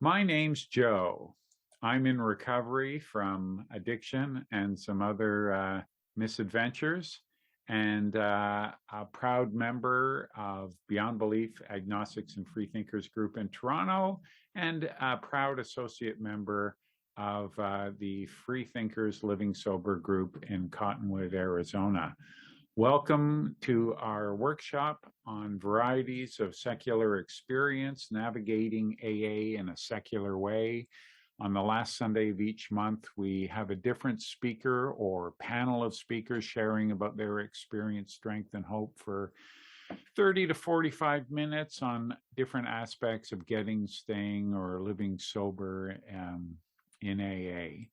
My name's Joe. I'm in recovery from addiction and some other misadventures, and a proud member of Beyond Belief, Agnostics, and Freethinkers Group in Toronto, and a proud associate member of the Freethinkers Living Sober Group in Cottonwood, Arizona. Welcome to our workshop on Varieties of Secular Experience, Navigating AA in a Secular Way. On the last Sunday of each month, we have a different speaker or panel of speakers sharing about their experience, strength, and hope for 30 to 45 minutes on different aspects of getting, staying, or living sober in AA.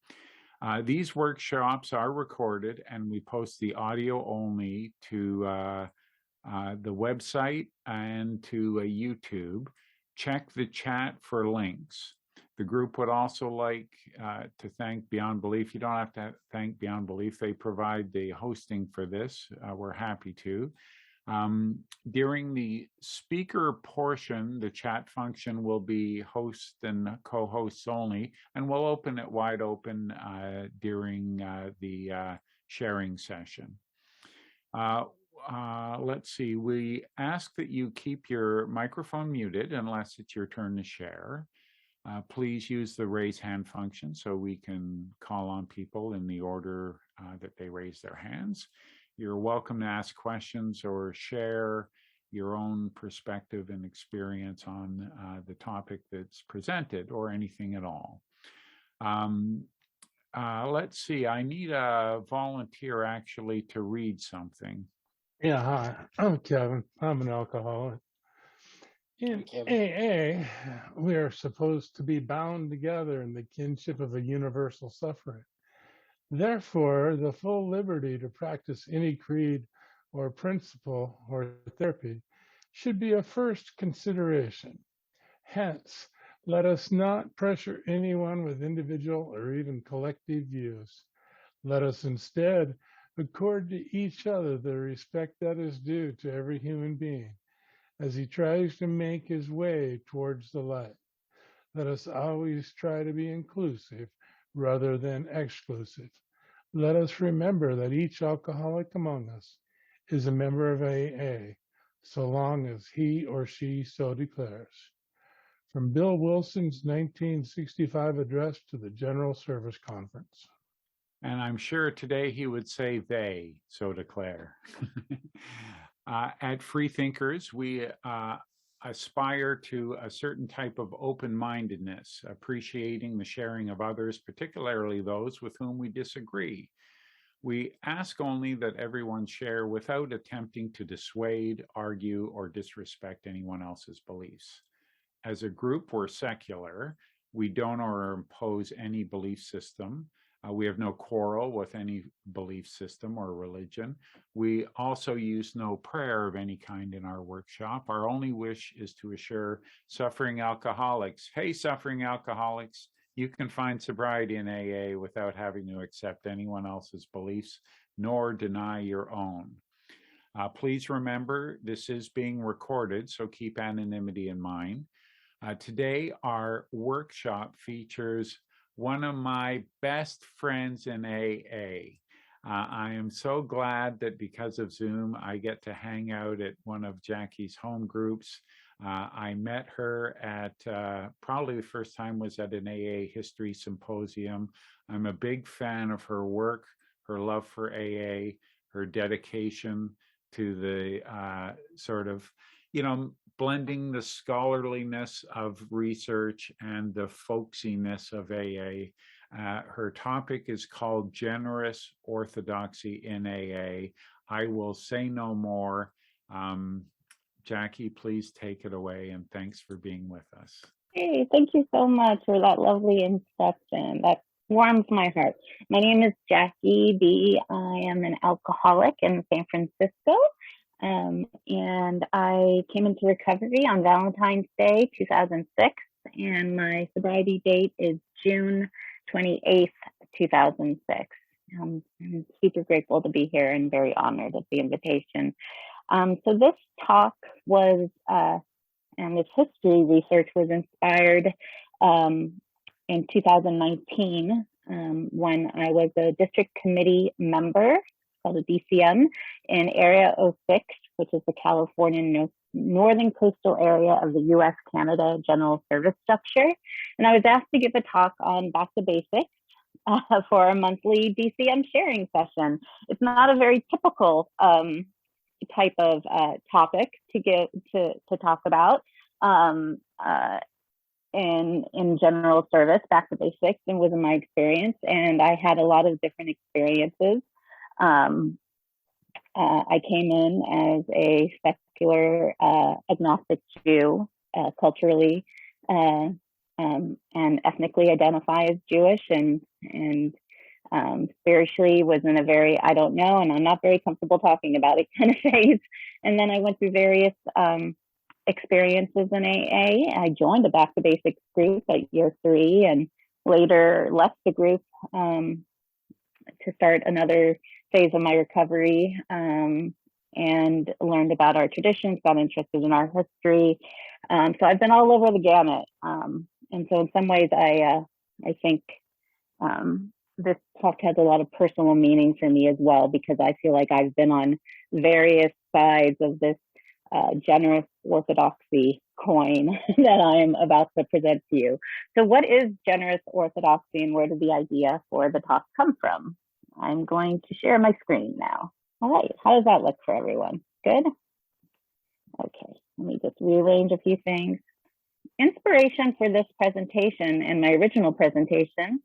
These workshops are recorded, and we post the audio only to the website and to YouTube. Check the chat for links. The group would also like to thank Beyond Belief. You don't have to thank Beyond Belief. They provide the hosting for this. We're happy to. During the speaker portion, the chat function will be host and co-hosts only, and we'll open it wide open during the sharing session. Let's see, we ask that you keep your microphone muted unless it's your turn to share. Please use the raise hand function so we can call on people in the order that they raise their hands. You're welcome to ask questions or share your own perspective and experience on the topic that's presented or anything at all. Let's see, I need a volunteer actually to read something. Yeah, hi, I'm Kevin. I'm an alcoholic. In AA, we are supposed to be bound together in the kinship of a universal suffering. Therefore, the full liberty to practice any creed or principle or therapy should be a first consideration. Hence, let us not pressure anyone with individual or even collective views. Let us instead accord to each other the respect that is due to every human being as he tries to make his way towards the light. Let us always try to be inclusive rather than exclusive. Let us remember that each alcoholic among us is a member of AA, so long as he or she so declares. From Bill Wilson's 1965 address to the General Service Conference. And I'm sure today he would say they so declare. At Freethinkers, we aspire to a certain type of open-mindedness, appreciating the sharing of others, particularly those with whom we disagree. We ask only that everyone share without attempting to dissuade, argue, or disrespect anyone else's beliefs. As a group, we're secular. We don't or impose any belief system. We have no quarrel with any belief system or religion. We also use no prayer of any kind in our workshop. Our only wish is to assure suffering alcoholics, hey, suffering alcoholics, you can find sobriety in AA without having to accept anyone else's beliefs, nor deny your own. Please remember, this is being recorded, so keep anonymity in mind. Today, our workshop features one of my best friends in AA. I am so glad that because of Zoom, I get to hang out at one of Jackie's home groups. I met her at, probably the first time was at an AA history symposium. I'm a big fan of her work, her love for AA, her dedication to the sort of, blending the scholarliness of research and the folksiness of AA. Her topic is called Generous Orthodoxy in AA. I will say no more. Jackie, please take it away, and thanks for being with us. Hey, thank you so much for that lovely introduction. That warms my heart. My name is Jackie B. I am an alcoholic in San Francisco. And I came into recovery on Valentine's Day, 2006, and my sobriety date is June 28th, 2006. I'm super grateful to be here and very honored of the invitation. So this talk was and this history research was inspired in 2019 when I was a district committee member, called a DCM, in Area 06, which is the California northern coastal area of the U.S.-Canada General Service Structure. And I was asked to give a talk on Back to Basics for a monthly DCM sharing session. It's not a very typical type of topic to talk about in general service, Back to Basics, and within my experience. And I had a lot of different experiences. I came in as a secular agnostic Jew, culturally and ethnically identify as Jewish, and spiritually was in a very I don't know, and I'm not very comfortable talking about it kind of phase. And then I went through various experiences in AA. I joined a Back to Basics group at year 3, and later left the group to start another phase of my recovery, and learned about our traditions, got interested in our history. So I've been all over the gamut. And so in some ways, I think this talk has a lot of personal meaning for me as well, because I feel like I've been on various sides of this generous orthodoxy coin that I am about to present to you. So what is generous orthodoxy, and where did the idea for the talk come from? I'm going to share my screen now. All right, how does that look for everyone? Good? Okay, let me just rearrange a few things. Inspiration for this presentation and my original presentation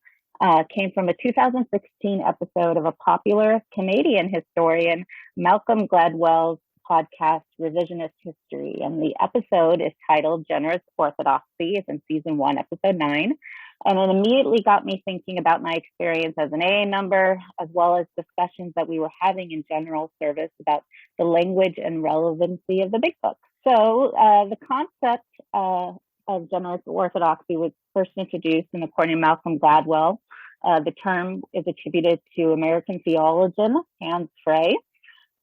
came from a 2016 episode of a popular Canadian historian, Malcolm Gladwell's podcast, Revisionist History. And the episode is titled Generous Orthodoxy. It's in season 1, episode 9. And it immediately got me thinking about my experience as an AA member, as well as discussions that we were having in general service about the language and relevancy of the Big Book. So the concept of generous orthodoxy was first introduced, and according to Malcolm Gladwell, the term is attributed to American theologian Hans Frey,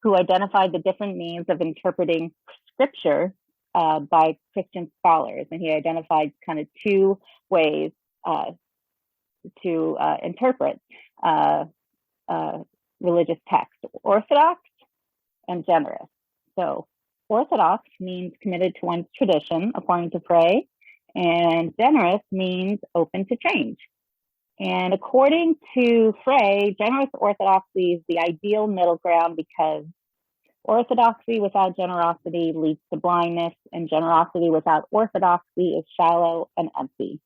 who identified the different means of interpreting scripture by Christian scholars. And he identified kind of 2 ways to interpret religious text: orthodox and generous. So orthodox means committed to one's tradition, according to Frey, and generous means open to change. And according to Frey, generous orthodoxy is the ideal middle ground, because orthodoxy without generosity leads to blindness, and generosity without orthodoxy is shallow and empty.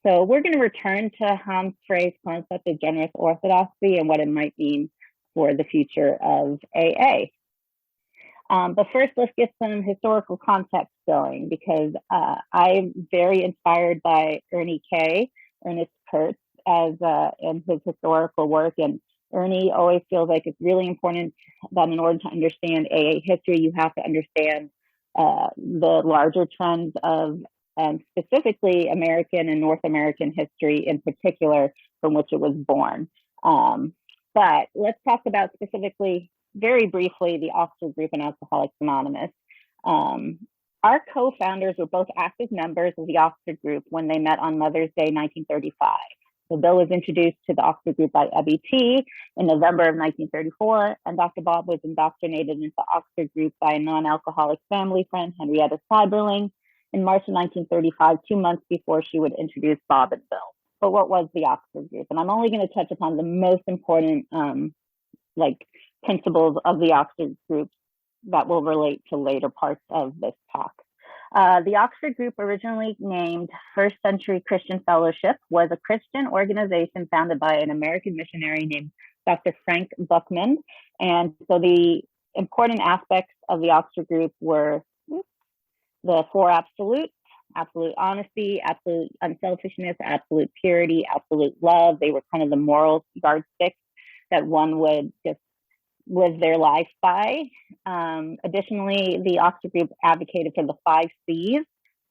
So we're going to return to Hans Frey's concept of generous orthodoxy and what it might mean for the future of AA. But first, let's get some historical context going, because I'm very inspired by Ernest Kurtz, in his historical work. And Ernie always feels like it's really important that in order to understand AA history, you have to understand the larger trends of specifically American and North American history in particular, from which it was born. But let's talk about specifically, very briefly, the Oxford Group and Alcoholics Anonymous. Our co-founders were both active members of the Oxford Group when they met on Mother's Day 1935. The bill was introduced to the Oxford Group by Ebby T. in November of 1934, and Dr. Bob was indoctrinated into the Oxford Group by a non-alcoholic family friend, Henrietta Seiberling, in March of 1935, 2 months before she would introduce Bob and Bill. But what was the Oxford Group? And I'm only going to touch upon the most important principles of the Oxford Group that will relate to later parts of this talk. The Oxford Group, originally named First Century Christian Fellowship, was a Christian organization founded by an American missionary named Dr. Frank Buckman. And so the important aspects of the Oxford Group were the 4 absolutes: absolute honesty, absolute unselfishness, absolute purity, absolute love. They were kind of the moral yardsticks that one would just live their life by. Additionally, the Oxford Group advocated for the 5 C's: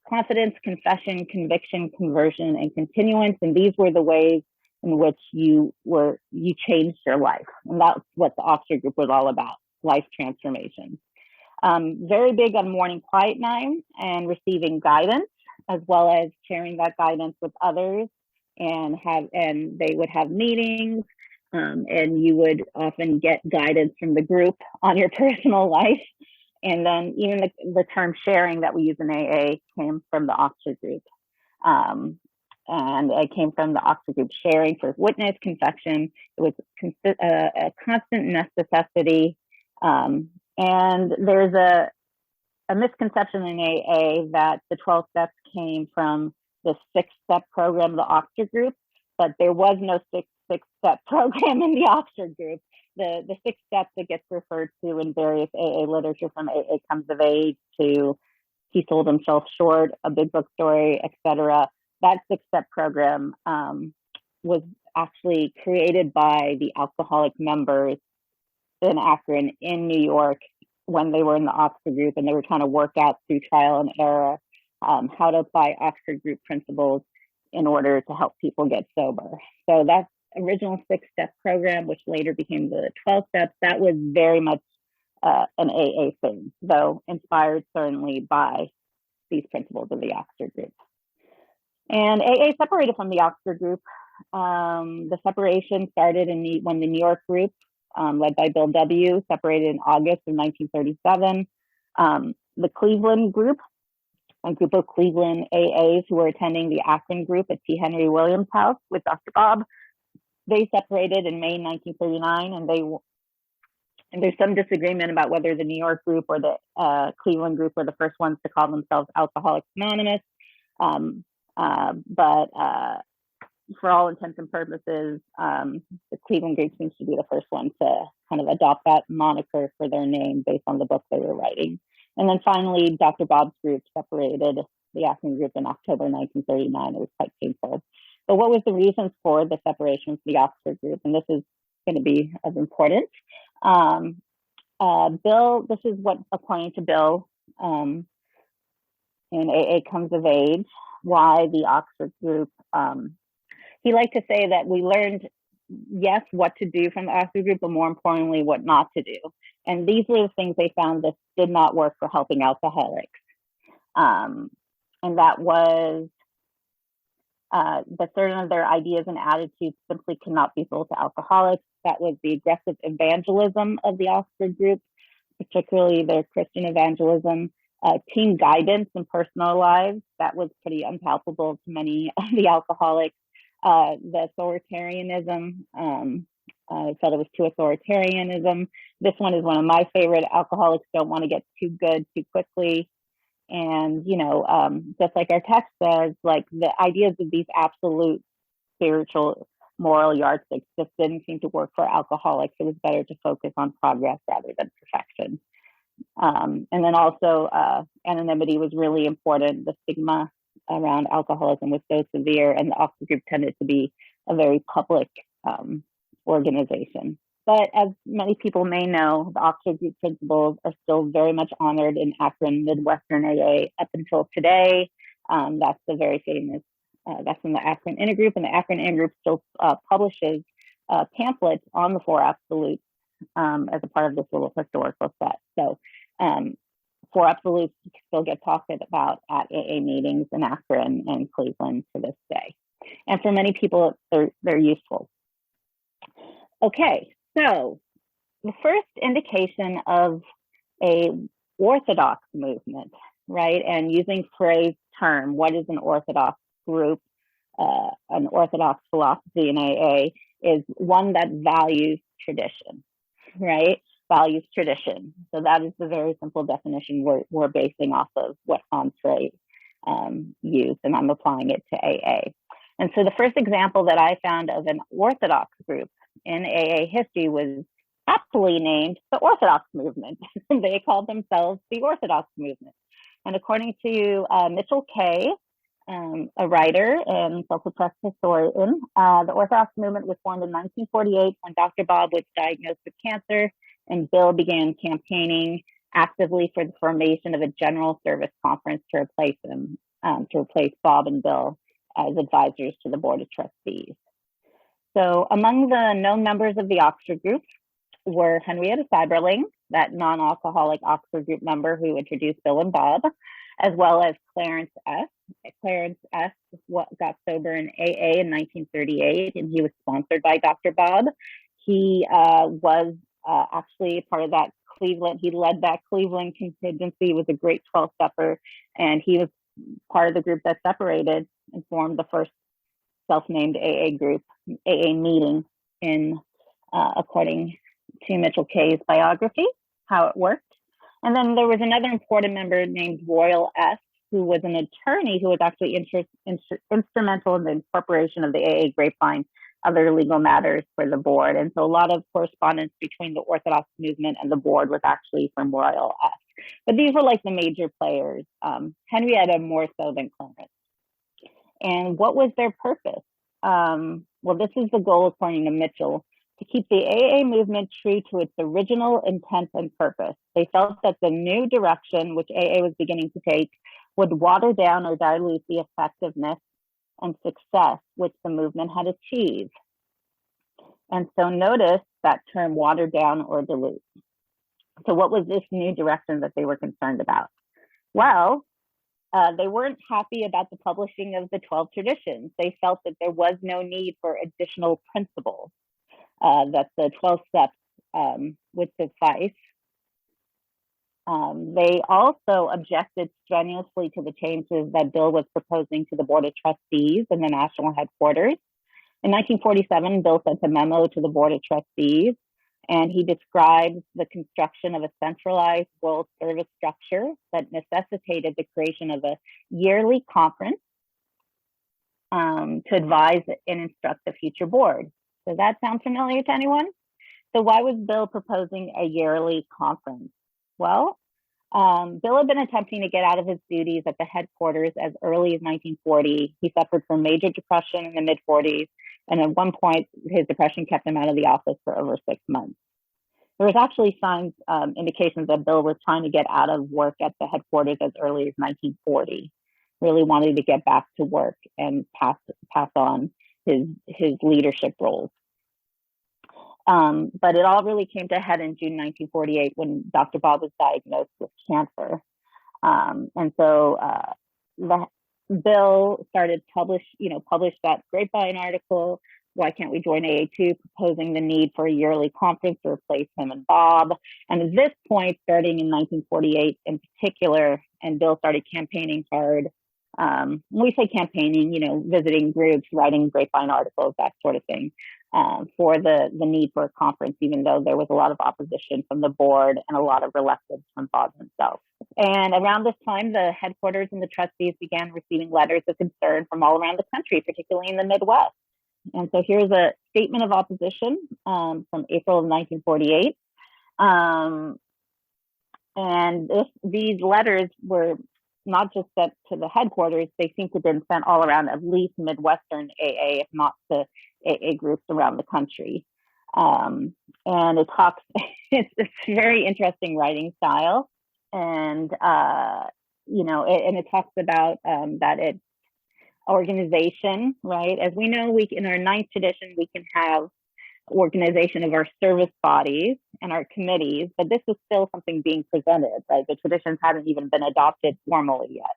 confidence, confession, conviction, conversion, and continuance. And these were the ways in which you changed your life. And that's what the Oxford Group was all about: life transformation. Very big on morning quiet time and receiving guidance, as well as sharing that guidance with others, and they would have meetings, and you would often get guidance from the group on your personal life. And then even the term sharing that we use in AA came from the Oxford group. And it came from the Oxford group, sharing for witness, confession. It was a constant necessity. And there's a misconception in AA that the 12 steps came from the 6-step program of the Oxford group, but there was no six-step program in the Oxford group. The 6 steps that gets referred to in various AA literature, from AA Comes of Age to He Sold Himself Short, A Big Book Story, etc. That 6-step program was actually created by the alcoholic members in Akron in New York when they were in the Oxford group, and they were trying to work out through trial and error how to apply Oxford group principles in order to help people get sober. So that original 6-step program, which later became the 12 steps, that was very much an AA thing, though inspired certainly by these principles of the Oxford group. And AA separated from the Oxford group. The separation started when the New York group, led by Bill W., separated in August of 1937. The Cleveland group, a group of Cleveland AAs who were attending the Akron group at T. Henry Williams' house with Dr. Bob, they separated in May 1939, and there's some disagreement about whether the New York group or the Cleveland group were the first ones to call themselves Alcoholics Anonymous. But for all intents and purposes, the Cleveland group seems to be the first one to kind of adopt that moniker for their name based on the book they were writing. And then finally, Dr. Bob's group separated the Akron group in October 1939. It was quite painful. But what was the reasons for the separation from the Oxford group? And this is going to be of importance. Bill, this is what, according to Bill, in AA Comes of Age, why the Oxford group, he liked to say that we learned, yes, what to do from the Oxford group, but more importantly, what not to do. And these were the things they found that did not work for helping alcoholics. And that was that certain of their ideas and attitudes simply cannot be sold to alcoholics. That was the aggressive evangelism of the Oxford group, particularly their Christian evangelism. Team guidance in personal lives, that was pretty unpalatable to many of the alcoholics. The authoritarianism, I felt it was too authoritarianism. This one is one of my favorite. Alcoholics don't want to get too good too quickly. And, just like our text says, like the ideas of these absolute spiritual moral yardsticks just didn't seem to work for alcoholics. It was better to focus on progress rather than perfection. And then also anonymity was really important. The stigma around alcoholism was so severe, and the Oxford group tended to be a very public organization. But as many people may know, the Oxford group principles are still very much honored in Akron Midwestern AA up until today. That's the very famous, that's in the Akron Intergroup, and the Akron Intergroup still publishes pamphlets on the Four Absolutes as a part of this little historical set. So Four Absolutes still get talked about at AA meetings in Akron and Cleveland to this day. And for many people, they're useful. Okay, so the first indication of a Orthodox movement, right? And using Frey's term, what is an Orthodox group, an Orthodox philosophy in AA, is one that values tradition, right? Values tradition. So that is the very simple definition we're basing off of what Hans Frey used, and I'm applying it to AA. And so the first example that I found of an Orthodox group in AA history was aptly named the Orthodox movement. They called themselves the Orthodox movement. And according to Mitchell Kay, a writer and self-professed historian, the Orthodox movement was formed in 1948 when Dr. Bob was diagnosed with cancer, and Bill began campaigning actively for the formation of a general service conference to replace him, to replace Bob and Bill as advisors to the Board of Trustees. So among the known members of the Oxford group were Henrietta Seiberling, that non-alcoholic Oxford group member who introduced Bill and Bob, as well as Clarence S. Clarence S. got sober in AA in 1938, and he was sponsored by Dr. Bob. He was actually part of that Cleveland. He led that Cleveland contingency. He was a great 12-stepper, and he was part of the group that separated and formed the first self-named AA group, AA meeting, in according to Mitchell Kay's biography, how it worked. And then there was another important member named Royal S., who was an attorney who was actually instrumental in the incorporation of the AA grapevine, other legal matters for the board. And so a lot of correspondence between the Orthodox movement and the board was actually from Royal S. But these were like the major players, Henrietta more so than Clarence. And what was their purpose? Well, this is the goal, according to Mitchell, to keep the AA movement true to its original intent and purpose. They felt that the new direction which AA was beginning to take would water down or dilute the effectiveness and success which the movement had achieved. And so notice that term, water down or dilute. So what was this new direction that they were concerned about? Well, they weren't happy about the publishing of the 12 traditions. They felt that there was no need for additional principles, that the 12 steps would suffice. They also objected strenuously to the changes that Bill was proposing to the Board of Trustees and the national headquarters. In 1947, Bill sent a memo to the Board of Trustees, and he describes the construction of a centralized world service structure that necessitated the creation of a yearly conference to advise and instruct the future board. Does that sound familiar to anyone? So why was Bill proposing a yearly conference? Well, Bill had been attempting to get out of his duties at the headquarters as early as 1940. He suffered from major depression in the mid-40s, and at one point, his depression kept him out of the office for over 6 months. There was actually signs, indications that Bill was trying to get out of work at the headquarters as early as 1940, really wanted to get back to work and pass on his leadership roles. But it all really came to a head in June 1948 when Dr. Bob was diagnosed with cancer. And so Bill started published that grapevine article, Why Can't We Join AA2, proposing the need for a yearly conference to replace him and Bob. And at this point, starting in 1948 in particular, and Bill started campaigning hard. When we say campaigning, visiting groups, writing grapevine articles, that sort of thing, for the need for a conference, even though there was a lot of opposition from the board and a lot of reluctance from Bob himself. And around this time, the headquarters and the trustees began receiving letters of concern from all around the country, particularly in the Midwest. And so here's a statement of opposition from April of 1948. And these letters were not just sent to the headquarters, they seem to have been sent all around, at least Midwestern AA, if not to AA groups around the country. And it talks, it's a very interesting writing style. And, and it talks about that it's organization, right? As we know, in our 9th tradition, we can have organization of our service bodies and our committees, but this was still something being presented, right? The traditions hadn't even been adopted formally yet.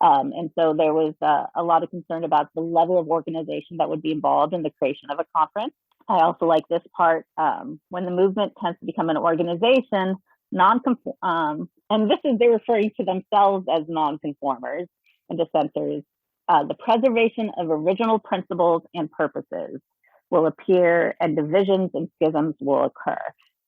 And so there was a lot of concern about the level of organization that would be involved in the creation of a conference. I also like this part, when the movement tends to become an organization, and they're referring to themselves as nonconformers and dissenters, the preservation of original principles and purposes will appear and divisions and schisms will occur.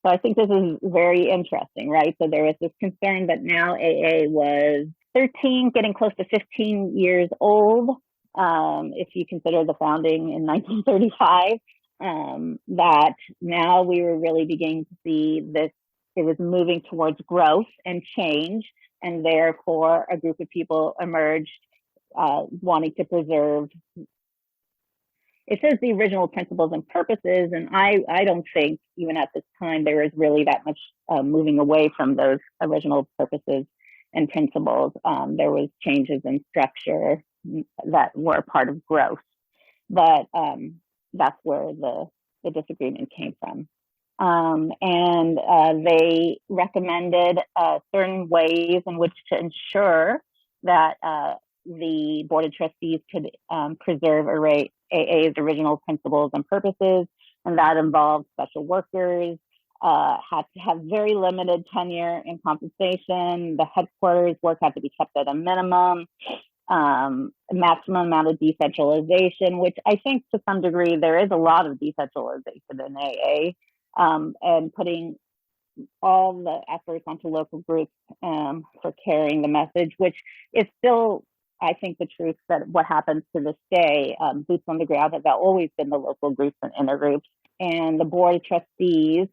So I think this is very interesting, right? So there was this concern that now AA was 13, getting close to 15 years old, if you consider the founding in 1935, that now we were really beginning to see this, it was moving towards growth and change, and therefore a group of people emerged wanting to preserve. It says the original principles and purposes, and I don't think even at this time there was really that much moving away from those original purposes and principles. There was changes in structure that were part of growth, but that's where the disagreement came from. And they recommended certain ways in which to ensure that the Board of Trustees could preserve AA's original principles and purposes, and that involved special workers, had to have very limited tenure and compensation. The headquarters work had to be kept at a minimum, maximum amount of decentralization, which I think to some degree there is a lot of decentralization in AA, and putting all the efforts onto local groups for carrying the message, which is still, I think, the truth that what happens to this day. Boots on the ground have always been the local groups and intergroups, and the Board of Trustees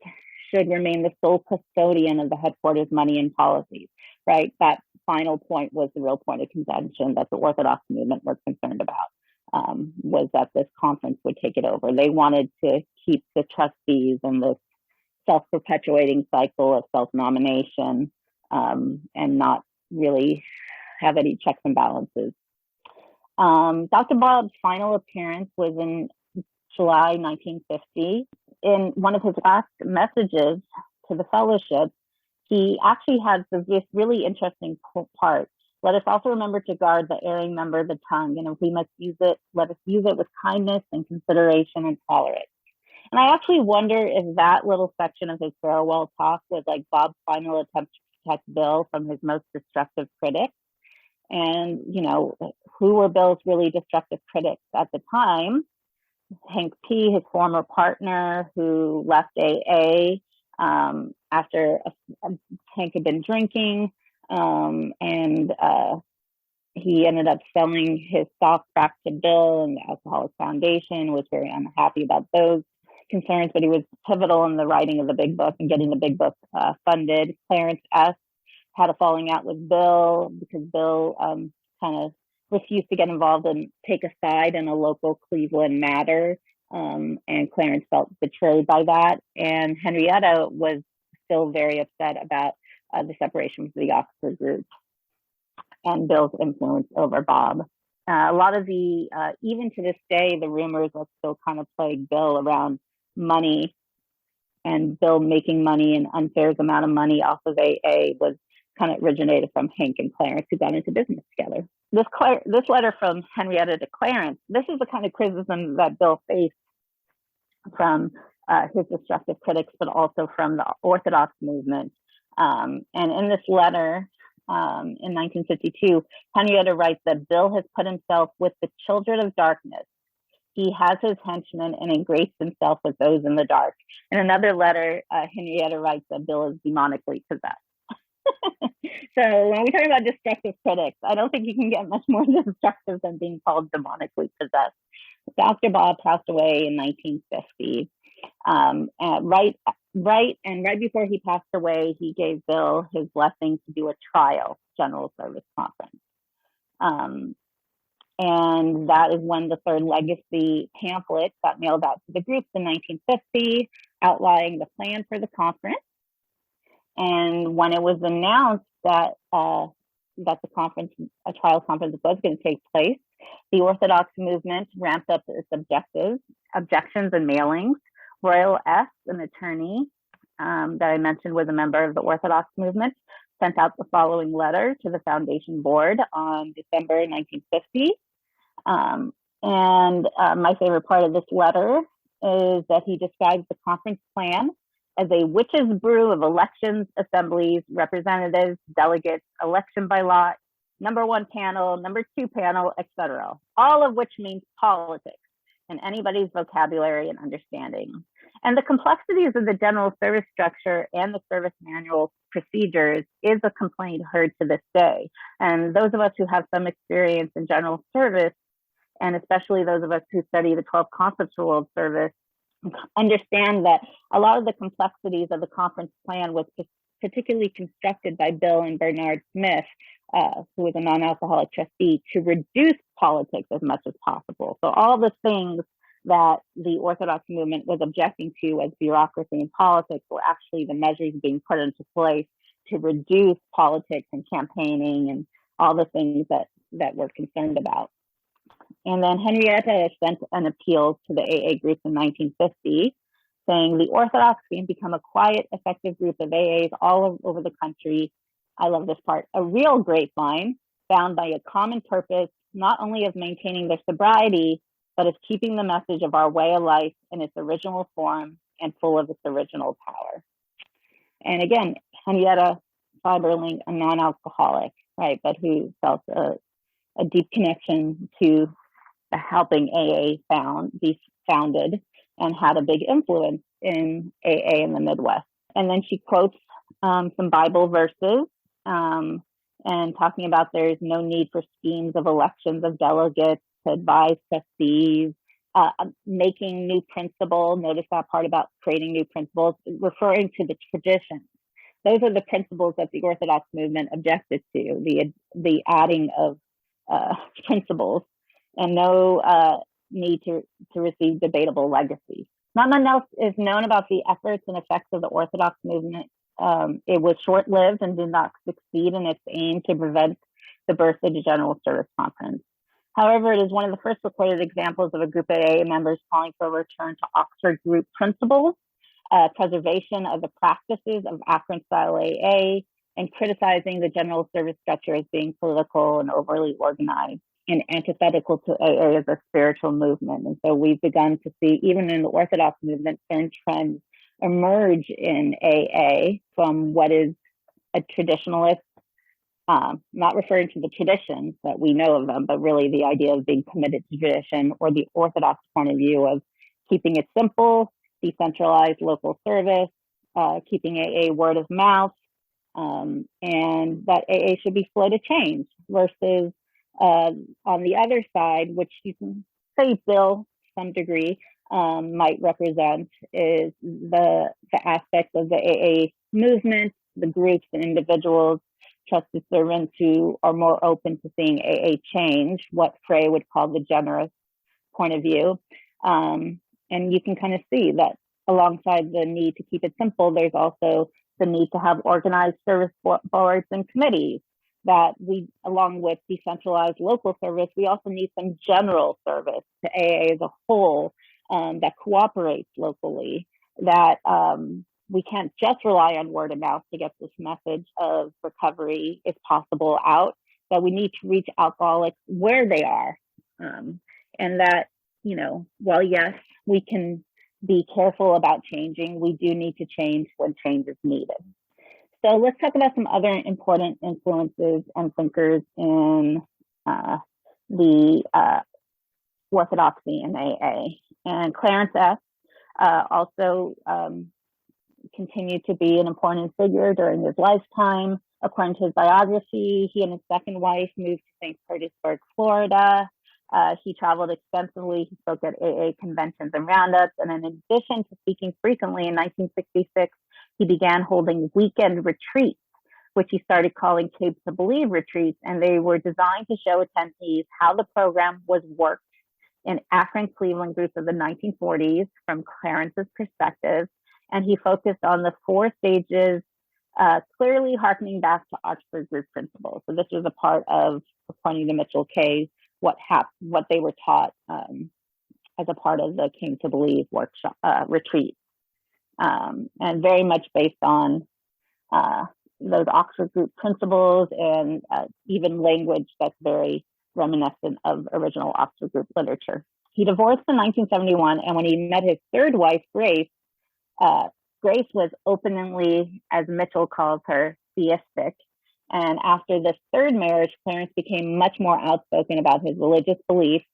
should remain the sole custodian of the headquarters' money and policies, right? That final point was the real point of contention that the Orthodox movement was concerned about, was that this conference would take it over. They wanted to keep the trustees in this self-perpetuating cycle of self-nomination, and not really have any checks and balances. Dr. Bob's final appearance was in July 1950. In one of his last messages to the fellowship, he actually has this really interesting part. Let us also remember to guard the erring member of the tongue, and if we must use it, let us use it with kindness and consideration and tolerance. And I actually wonder if that little section of his farewell talk was like Bob's final attempt to protect Bill from his most destructive critics. And, you know, who were Bill's really destructive critics at the time? Hank P., his former partner, who left AA after Hank had been drinking, and he ended up selling his stock back to Bill, and the Alcoholics Foundation was very unhappy about those concerns, but he was pivotal in the writing of the big book and getting the big book funded. Clarence S. had a falling out with Bill because Bill kind of refused to get involved and take a side in a local Cleveland matter, and Clarence felt betrayed by that. And Henrietta was still very upset about the separation from the Oxford group and Bill's influence over Bob. A lot of the, even to this day, the rumors that still kind of plague Bill around money and Bill making money, an unfair amount of money off of AA, was kind of originated from Hank and Clarence, who got into business together. This letter from Henrietta to Clarence, this is the kind of criticism that Bill faced from his destructive critics, but also from the Orthodox movement. And in this letter, in 1952, Henrietta writes that Bill has put himself with the children of darkness. He has his henchmen and engraced himself with those in the dark. In another letter, Henrietta writes that Bill is demonically possessed. So when we talk about destructive critics, I don't think you can get much more destructive than being called demonically possessed. Dr. Bob passed away in 1950. And right before he passed away, he gave Bill his blessing to do a trial general service conference. And that is when the Third Legacy pamphlet got mailed out to the groups in 1950, outlining the plan for the conference. And when it was announced that the conference, a trial conference, was going to take place, the Orthodox movement ramped up its objections and mailings. Royal S., an attorney that I mentioned was a member of the Orthodox movement, sent out the following letter to the foundation board on December 1950. My favorite part of this letter is that he describes the conference plan as a witch's brew of elections, assemblies, representatives, delegates, election by lot, number one panel, number two panel, etc. All of which means politics in anybody's vocabulary and understanding. And the complexities of the general service structure and the service manual procedures is a complaint heard to this day. And those of us who have some experience in general service, and especially those of us who study the 12 concepts for world service, understand that a lot of the complexities of the conference plan was particularly constructed by Bill and Bernard Smith, who was a non-alcoholic trustee, to reduce politics as much as possible. So all the things that the Orthodox movement was objecting to as bureaucracy and politics were actually the measures being put into place to reduce politics and campaigning and all the things that we're concerned about. And then Henrietta sent an appeal to the AA group in 1950 saying the Orthodox can become a quiet, effective group of AAs all over the country. I love this part. A real grapevine bound by a common purpose, not only of maintaining their sobriety, but of keeping the message of our way of life in its original form and full of its original power. And again, Henrietta Fiberling, a non-alcoholic, right, but who felt a deep connection to the helping AA be founded and had a big influence in AA in the Midwest. And then she quotes some Bible verses and talking about there's no need for schemes of elections of delegates to advise trustees, making new principles. Notice that part about creating new principles, referring to the traditions. Those are the principles that the Orthodox movement objected to, the adding of principles, and no need to receive debatable legacy. Not much else is known about the efforts and effects of the Orthodox movement. It was short-lived and did not succeed in its aim to prevent the birth of the General Service Conference. However, it is one of the first recorded examples of a group of AA members calling for a return to Oxford group principles, preservation of the practices of Akron-style AA, and criticizing the general service structure as being political and overly organized and antithetical to AA as a spiritual movement. And so we've begun to see, even in the Orthodox movement, certain trends emerge in AA from what is a traditionalist, not referring to the traditions that we know of them, but really the idea of being committed to tradition, or the Orthodox point of view of keeping it simple, decentralized local service, keeping AA word of mouth, and that AA should be slow to change, versus on the other side, which you can say Bill to some degree might represent, is the aspect of the AA movement, the groups and individuals, trusted servants who are more open to seeing AA change, what Frey would call the generous point of view. And you can kind of see that alongside the need to keep it simple, there's also the need to have organized service boards and committees, that we, along with decentralized local service, we also need some general service to AA as a whole that cooperates locally, that we can't just rely on word of mouth to get this message of recovery, if possible, out, that we need to reach alcoholics where they are. And that, you know, while yes, we can be careful about changing, we do need to change when change is needed. So let's talk about some other important influences and thinkers in the Orthodoxy in AA. And Clarence S. Also continued to be an important figure during his lifetime. According to his biography, he and his second wife moved to St. Petersburg, Florida. He traveled extensively. He spoke at AA conventions and roundups. And in addition to speaking frequently, in 1966, he began holding weekend retreats, which he started calling Came to Believe retreats. And they were designed to show attendees how the program was worked in Akron Cleveland groups of the 1940s from Clarence's perspective. And he focused on the 4 stages, clearly harkening back to Oxford group principles. So this was a part of, according to Mitchell K., what they were taught as a part of the Came to Believe workshop retreat, and very much based on those Oxford group principles, and even language that's very reminiscent of original Oxford group literature. He divorced in 1971, and when he met his third wife, Grace, Grace was openly, as Mitchell calls her, theistic. And after this third marriage, Clarence became much more outspoken about his religious beliefs.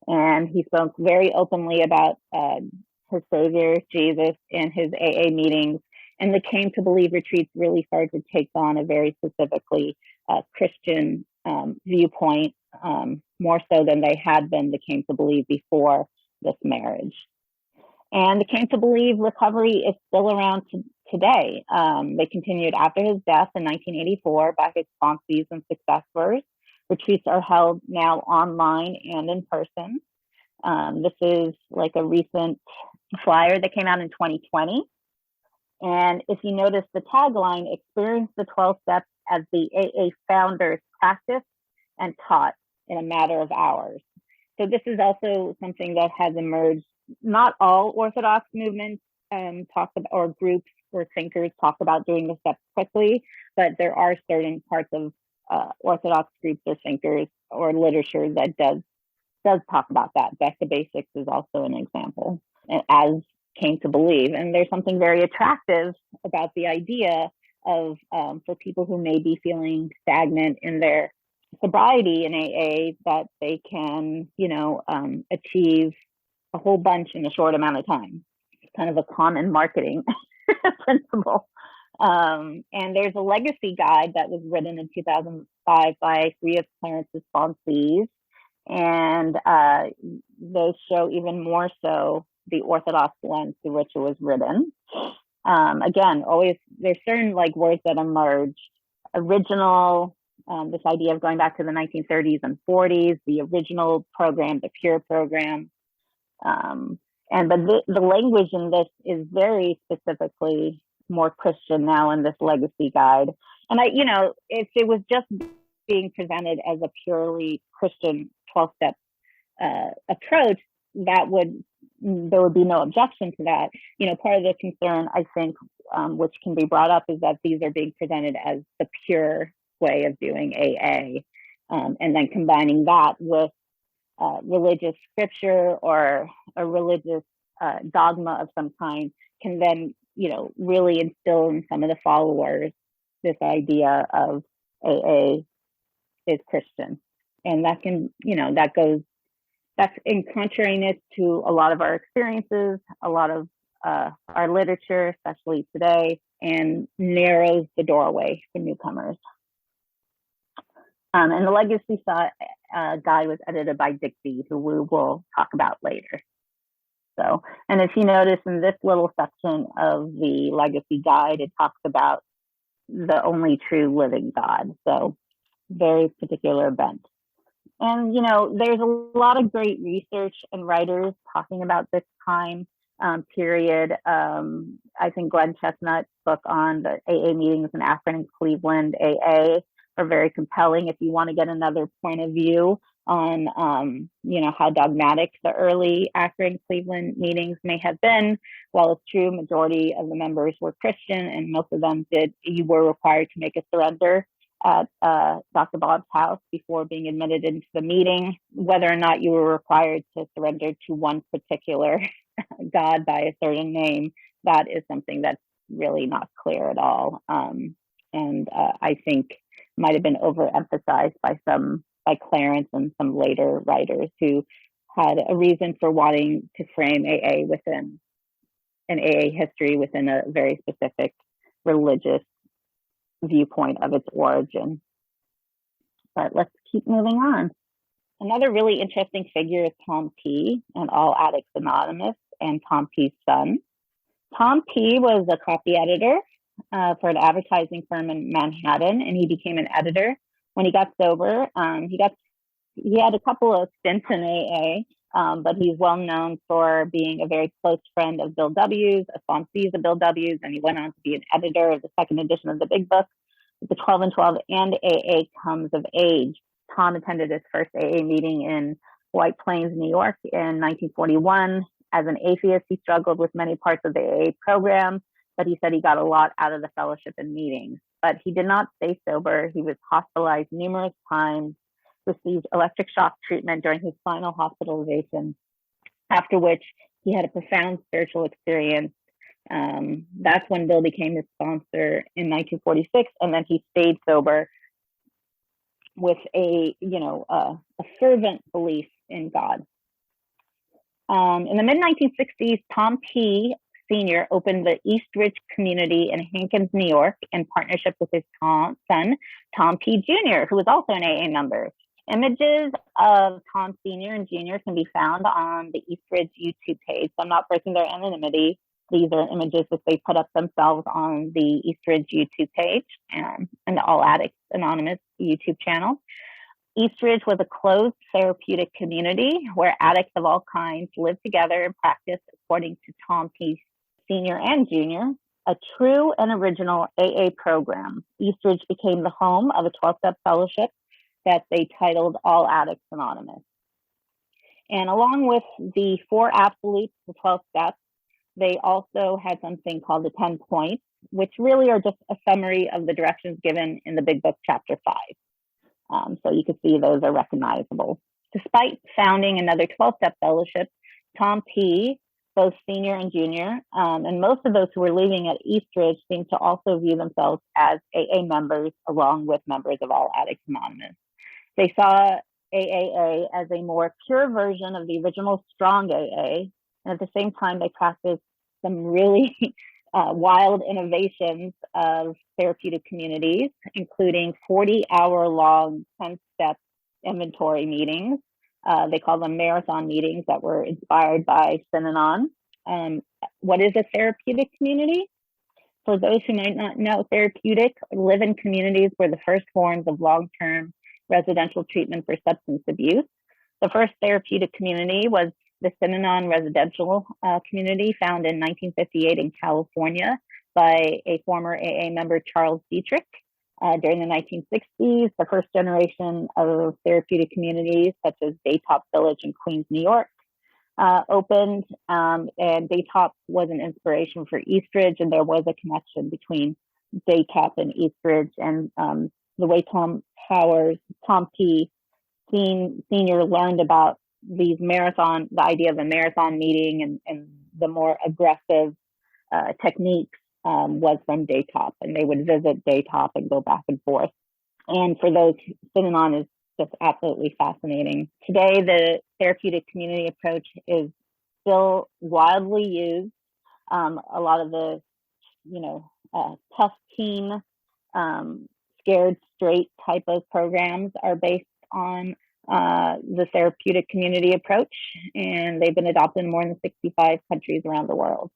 And he spoke very openly about his Savior, Jesus, in his AA meetings. And the Came to Believe retreats really started to take on a very specifically Christian viewpoint, more so than they had been the Came to Believe before this marriage. And the Came to Believe recovery is still around today. They continued after his death in 1984 by his sponsees and successors. Retreats are held now online and in person. This is like a recent flyer that came out in 2020. And if you notice the tagline, experience the 12 steps as the AA founders practiced and taught in a matter of hours. So this is also something that has emerged. Not all Orthodox movements talk about, or groups or thinkers talk about doing the steps quickly, but there are certain parts of Orthodox groups or thinkers or literature that does talk about that. Back to Basics is also an example, as came to believe. And there's something very attractive about the idea of, for people who may be feeling stagnant in their sobriety in AA, that they can, achieve a whole bunch in a short amount of time. It's kind of a common marketing principle. And there's a legacy guide that was written in 2005 by three of Clarence's sponsees. And they show even more so the Orthodox lens through which it was written. Again, always there's certain words that emerge. Original, this idea of going back to the 1930s and 40s, the original program, the pure program. But the language in this is very specifically more Christian now in this legacy guide. And if it was just being presented as a purely Christian 12-step approach, there would be no objection to that. Part of the concern, I think, which can be brought up, is that these are being presented as the pure way of doing AA, and then combining that with religious scripture or a religious dogma of some kind can then, really instill in some of the followers this idea of AA is Christian. And that can, that's in contrariness to a lot of our experiences, a lot of our literature, especially today, and narrows the doorway for newcomers. And the legacy guide was edited by Dick B, who we will talk about later. So, and if you notice in this little section of the legacy guide, it talks about the only true living God. So, very particular bent. And, there's a lot of great research and writers talking about this time period. I think Glenn Chestnut's book on the AA meetings in Akron and Cleveland AA are very compelling if you want to get another point of view on, how dogmatic the early Akron Cleveland meetings may have been. While it's true, majority of the members were Christian, and most of them you were required to make a surrender at Dr. Bob's house before being admitted into the meeting. Whether or not you were required to surrender to one particular God by a certain name, that is something that's really not clear at all. And I think might have been overemphasized by Clarence and some later writers who had a reason for wanting to frame AA within an AA history within a very specific religious viewpoint of its origin. But let's keep moving on. Another really interesting figure is Tom P. and All Addicts Anonymous and Tom P's son. Tom P. was a copy editor for an advertising firm in Manhattan, and he became an editor. When he got sober, he had a couple of stints in AA, but he's well known for being a very close friend of Bill W.'s, a sponsee of Bill W.'s, and he went on to be an editor of the second edition of the Big Book, the 12 and 12, and AA Comes of Age. Tom attended his first AA meeting in White Plains, New York in 1941. As an atheist, he struggled with many parts of the AA program, but he said he got a lot out of the fellowship and meetings. But he did not stay sober. He was hospitalized numerous times, received electric shock treatment during his final hospitalization, after which he had a profound spiritual experience. That's when Bill became his sponsor in 1946, and then he stayed sober with a fervent belief in God. In the mid-1960s, Tom P. Sr. opened the East Ridge community in Hankins, New York, in partnership with his son, Tom P. Jr., who was also an AA member. Images of Tom Sr. and Jr. can be found on the East Ridge YouTube page. So I'm not breaking their anonymity. These are images that they put up themselves on the East Ridge YouTube page and the All Addicts Anonymous YouTube channel. East Ridge was a closed therapeutic community where addicts of all kinds lived together and practiced, according to Tom P. Sr. and Jr., a true and original AA program. East Ridge became the home of a 12-step fellowship that they titled All Addicts Anonymous. And along with the 4 absolutes, the 12 steps, They also had something called the 10 points, which really are just a summary of the directions given in the Big Book, Chapter 5. So you can see those are recognizable. Despite founding another 12-step fellowship, Tom P., both senior and junior, and most of those who were leaving at Eastridge seemed to also view themselves as AA members, along with members of All Addicts Anonymous. They saw AAA as a more pure version of the original strong AA, and at the same time, they practiced some really wild innovations of therapeutic communities, including 40-hour-long 10-step inventory meetings. They call them marathon meetings that were inspired by Synanon. What is a therapeutic community? For those who might not know, therapeutic live-in communities were the first forms of long-term residential treatment for substance abuse. The first therapeutic community was the Synanon residential community, found in 1958 in California by a former AA member, Charles Dietrich. During the 1960s, the first generation of therapeutic communities, such as Daytop Village in Queens, New York, opened, and Daytop was an inspiration for Eastridge, and there was a connection between Daytop and Eastridge, and the way Tom P. Senior learned about the idea of a marathon meeting and the more aggressive techniques was from Daytop, and they would visit Daytop and go back and forth. And for those, Synanon is just absolutely fascinating. Today, the therapeutic community approach is still widely used. A lot of the, tough teen, scared straight type of programs are based on the therapeutic community approach, and they've been adopted in more than 65 countries around the world.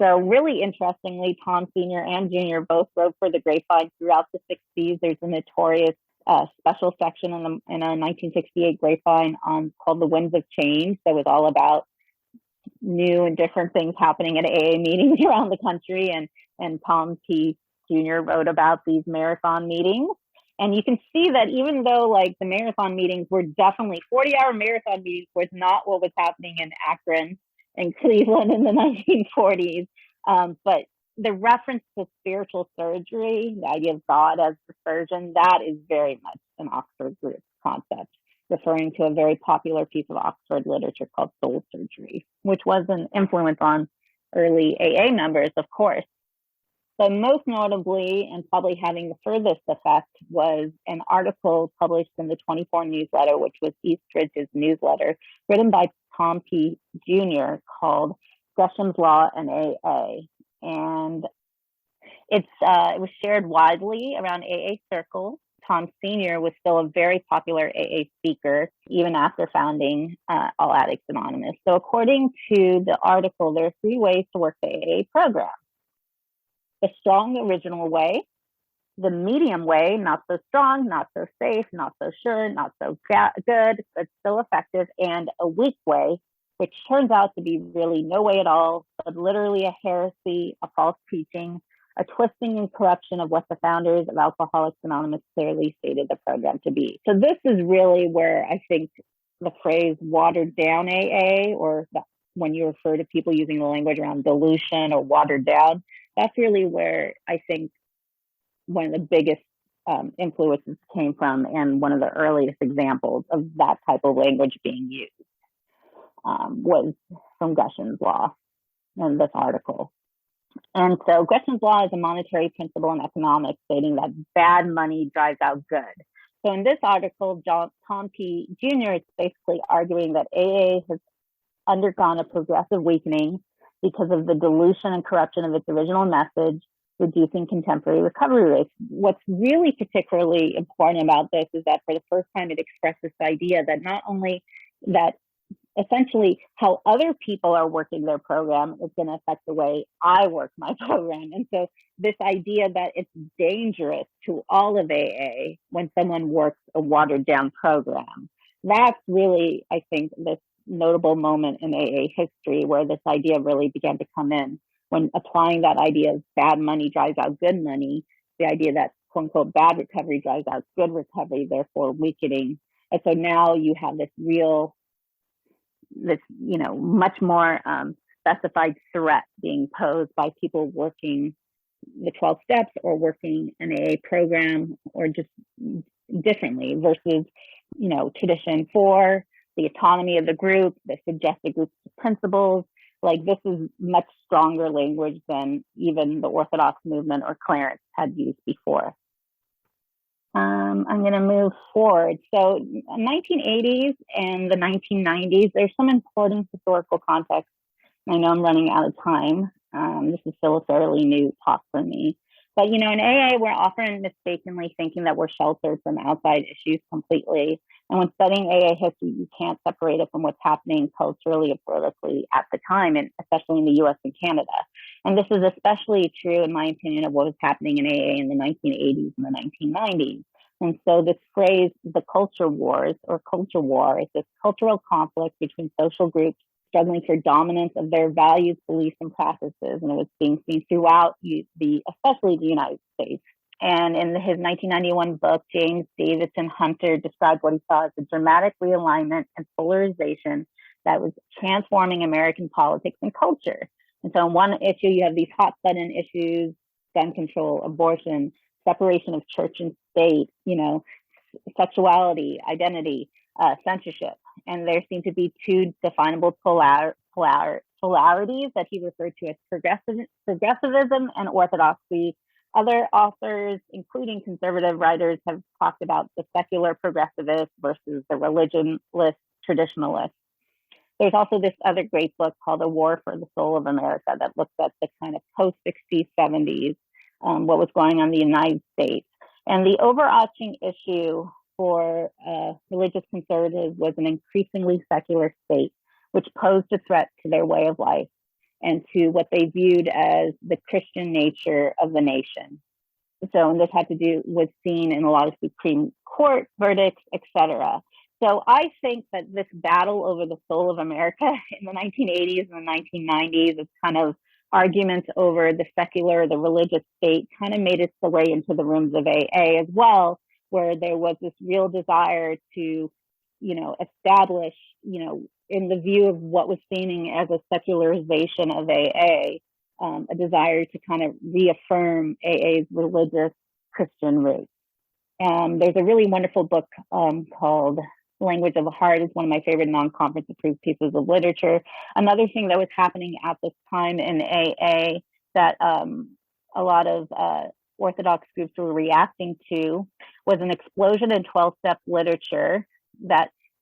So really interestingly, Tom Sr. and Jr. both wrote for the Grapevine throughout the 60s. There's a notorious special section in a 1968 Grapevine called The Winds of Change that was all about new and different things happening at AA meetings around the country. And Tom P. Jr. wrote about these marathon meetings. And you can see that even though like the marathon meetings were definitely 40-hour marathon meetings was not what was happening in Akron and Cleveland in the 1940s. But the reference to spiritual surgery, the idea of God as the surgeon, that is very much an Oxford group concept, referring to a very popular piece of Oxford literature called Soul Surgery, which was an influence on early AA members, of course. But most notably, and probably having the furthest effect, was an article published in the 24 newsletter, which was Eastridge's newsletter, written by Tom P. Jr. called Gresham's Law and AA. And it was shared widely around AA circles. Tom Sr. was still a very popular AA speaker, even after founding All Addicts Anonymous. So according to the article, there are 3 ways to work the AA program. The strong original way, the medium way, not so strong, not so safe, not so sure, not so good, but still effective, and a weak way, which turns out to be really no way at all, but literally a heresy, a false teaching, a twisting and corruption of what the founders of Alcoholics Anonymous clearly stated the program to be. So this is really where I think the phrase watered down AA, or when you refer to people using the language around dilution or watered down, that's really where I think one of the biggest influences came from, and one of the earliest examples of that type of language being used was from Gresham's Law in this article. And so Gresham's Law is a monetary principle in economics stating that bad money drives out good. So in this article, Tom P. Jr. is basically arguing that AA has undergone a progressive weakening because of the dilution and corruption of its original message, reducing contemporary recovery rates. What's really particularly important about this is that for the first time it expressed this idea that not only that essentially how other people are working their program is going to affect the way I work my program. And so this idea that it's dangerous to all of AA when someone works a watered down program, that's really, I think, this notable moment in AA history where this idea really began to come in, when applying that idea of bad money drives out good money, the idea that quote unquote bad recovery drives out good recovery, therefore weakening. And so now you have this much more specified threat being posed by people working the 12 steps or working an AA program or just differently versus, tradition 4, the autonomy of the group, the suggested group principles. Like, this is much stronger language than even the Orthodox movement or Clarence had used before. I'm going to move forward. So 1980s and the 1990s, there's some important historical context. I know I'm running out of time. This is still a fairly new talk for me. But, in AA, we're often mistakenly thinking that we're sheltered from outside issues completely. And when studying AA history, you can't separate it from what's happening culturally and politically at the time, and especially in the US and Canada. And this is especially true, in my opinion, of what was happening in AA in the 1980s and the 1990s. And so this phrase, the culture wars or culture war, is this cultural conflict between social groups struggling for dominance of their values, beliefs, and practices. And it was being seen throughout especially the United States. And in his 1991 book, James Davidson Hunter described what he saw as a dramatic realignment and polarization that was transforming American politics and culture. And so in one issue, you have these hot button issues: gun control, abortion, separation of church and state, sexuality, identity, censorship. And there seem to be two definable polarities that he referred to as progressivism and orthodoxy. Other authors, including conservative writers, have talked about the secular progressivist versus the religionless traditionalist. There's also this other great book called A War for the Soul of America that looks at the kind of post-60s, 70s, what was going on in the United States. And the overarching issue for religious conservatives was an increasingly secular state, which posed a threat to their way of life and to what they viewed as the Christian nature of the nation. So, and this had to do with seen in a lot of Supreme Court verdicts, etc. So I think that this battle over the soul of America in the 1980s and the 1990s, this kind of arguments over the secular, the religious state, kind of made its way into the rooms of AA as well, where there was this real desire to, establish, in the view of what was seen as a secularization of AA, a desire to kind of reaffirm AA's religious Christian roots. There's a really wonderful book called Language of the Heart. Is one of my favorite non-conference approved pieces of literature. Another thing that was happening at this time in AA that a lot of Orthodox groups were reacting to was an explosion in 12-step literature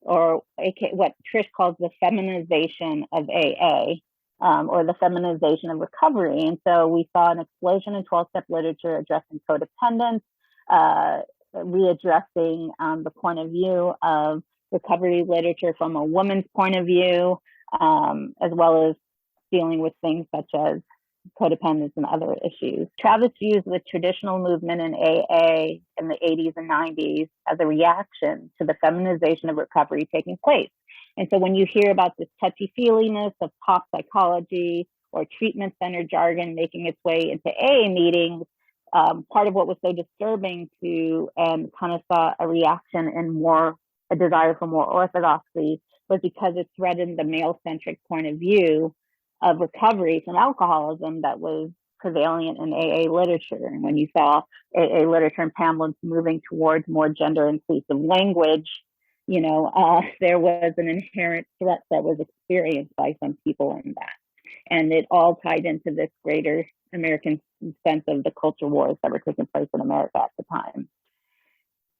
or what Trish calls the feminization of AA, or the feminization of recovery. And so we saw an explosion in 12-step literature addressing codependence, readdressing the point of view of recovery literature from a woman's point of view, as well as dealing with things such as codependence and other issues. Travis used the traditional movement in AA in the 80s and 90s as a reaction to the feminization of recovery taking place. And so when you hear about this touchy-feeliness of pop psychology or treatment-centered jargon making its way into AA meetings, part of what was so disturbing to and kind of saw a reaction and a desire for more orthodoxy was because it threatened the male-centric point of view of recovery from alcoholism that was prevalent in AA literature. And when you saw AA literature and pamphlets moving towards more gender-inclusive language, there was an inherent threat that was experienced by some people in that. And it all tied into this greater American sense of the culture wars that were taking place in America at the time.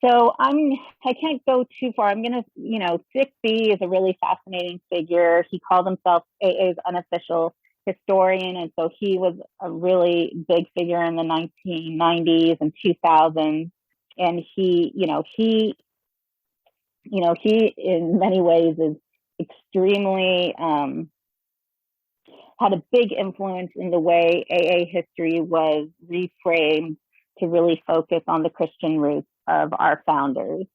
So I can't go too far. I'm going to, Dick B is a really fascinating figure. He called himself AA's unofficial historian. And so he was a really big figure in the 1990s and 2000s. And he in many ways is extremely, had a big influence in the way AA history was reframed to really focus on the Christian roots of our founders.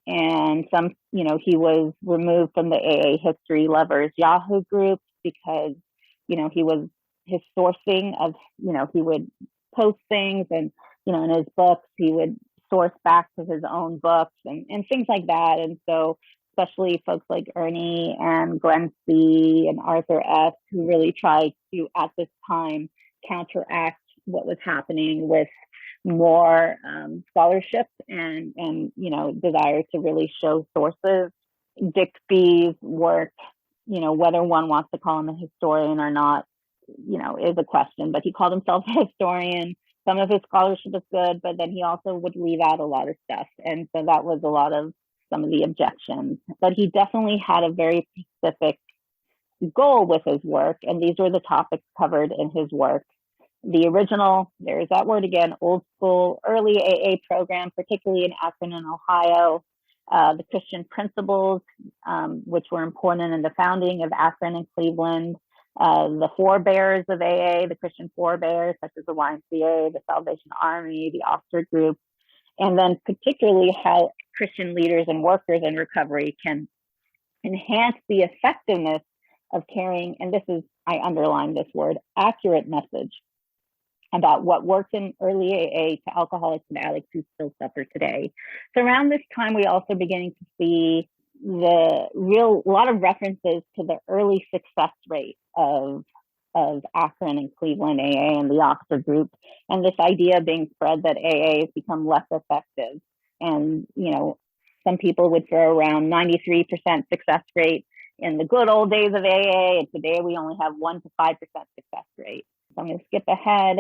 And he was removed from the AA History Lovers Yahoo group because, his sourcing of, he would post things and, in his books, he would source back to his own books and things like that. And so especially folks like Ernie and Glenn C. and Arthur S., who really tried to, at this time, counteract what was happening with more scholarship and desire to really show sources. Dixie's work, whether one wants to call him a historian or not, is a question, but he called himself a historian. Some of his scholarship is good, but then he also would leave out a lot of stuff. And so that was a lot of some of the objections. But he definitely had a very specific goal with his work, and these were the topics covered in his work. The original, there's that word again, old school, early AA program, particularly in Akron and Ohio, the Christian principles, which were important in the founding of Akron and Cleveland, the forebears of AA, the Christian forebears, such as the YMCA, the Salvation Army, the Oxford Group, and then particularly how Christian leaders and workers in recovery can enhance the effectiveness of carrying, and this is, I underline this word, accurate message about what worked in early AA to alcoholics and addicts who still suffer today. So around this time, we also beginning to see a lot of references to the early success rate of Akron and Cleveland AA and the Oxford Group, and this idea being spread that AA has become less effective. And, some people would throw around 93% success rate in the good old days of AA, and today we only have 1 to 5% success rate. So I'm going to skip ahead.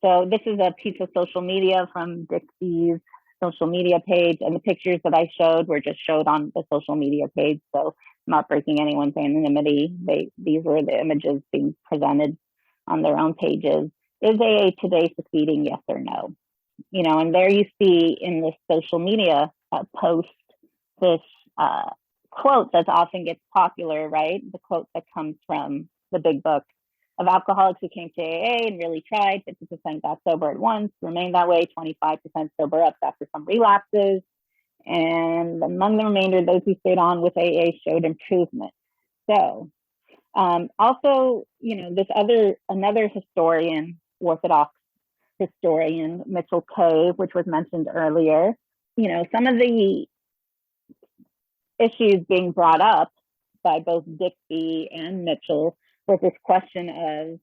So this is a piece of social media from Dixie's social media page, and the pictures that I showed were just showed on the social media page. So I'm not breaking anyone's anonymity. These were the images being presented on their own pages. Is AA today succeeding? Yes or no? And there you see in this social media post this quote that often gets popular, right? The quote that comes from the big book of alcoholics who came to AA and really tried. 50% got sober at once, remained that way, 25% sober up after some relapses. And among the remainder, those who stayed on with AA showed improvement. So also, another historian, Orthodox historian, Mitchell K., which was mentioned earlier, some of the issues being brought up by both Dixie and Mitchell was this question of,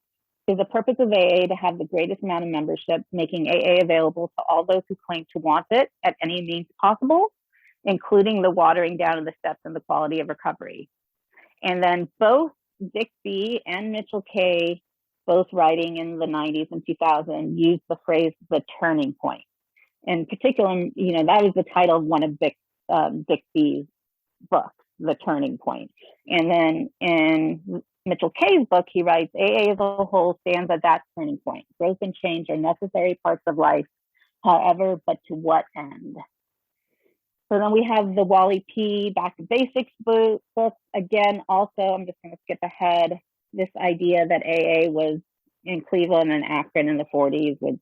is the purpose of AA to have the greatest amount of membership, making AA available to all those who claim to want it at any means possible, including the watering down of the steps and the quality of recovery? And then both Dixie and Mitchell K., both writing in the 90s and 2000, used the phrase the turning point. In particular, that was the title of one of Dixie's books, The Turning Point. And then in Mitchell K.'s book, he writes, AA as a whole stands at that turning point. Growth and change are necessary parts of life, however, but to what end? So then we have the Wally P. Back to Basics book. Again, also, I'm just going to skip ahead, this idea that AA was in Cleveland and Akron in the 40s with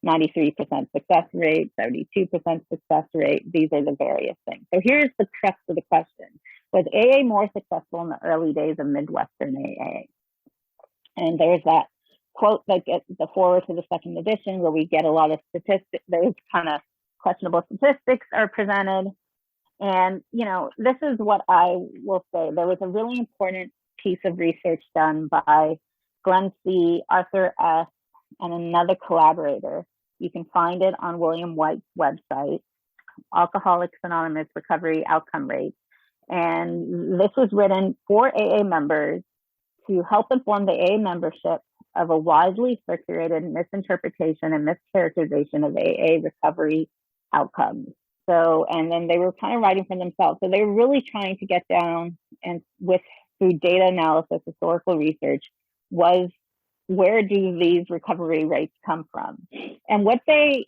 93% success rate, 72% success rate. These are the various things. So here's the crux of the question. Was AA more successful in the early days of Midwestern AA? And there's that quote that gets the forward to the second edition where we get a lot of statistics. Those kind of questionable statistics are presented. And, this is what I will say. There was a really important piece of research done by Glenn C., Arthur S., and another collaborator. You can find it on William White's website, Alcoholics Anonymous Recovery Outcome Rate. And this was written for AA members to help inform the AA membership of a widely circulated misinterpretation and mischaracterization of AA recovery outcomes. So, and then they were kind of writing for themselves. So they were really trying to get down and through data analysis, historical research, was where do these recovery rates come from? And what they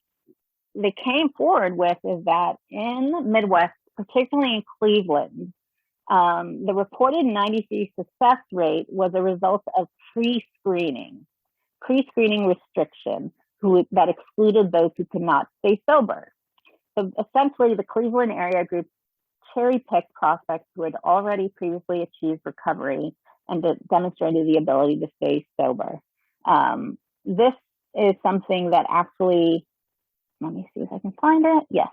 came forward with is that in the Midwest, particularly in Cleveland, the reported 93 success rate was a result of pre-screening restriction that excluded those who could not stay sober. So essentially, the Cleveland area group cherry-picked prospects who had already previously achieved recovery and demonstrated the ability to stay sober. This is something that actually, let me see if I can find it. Yes,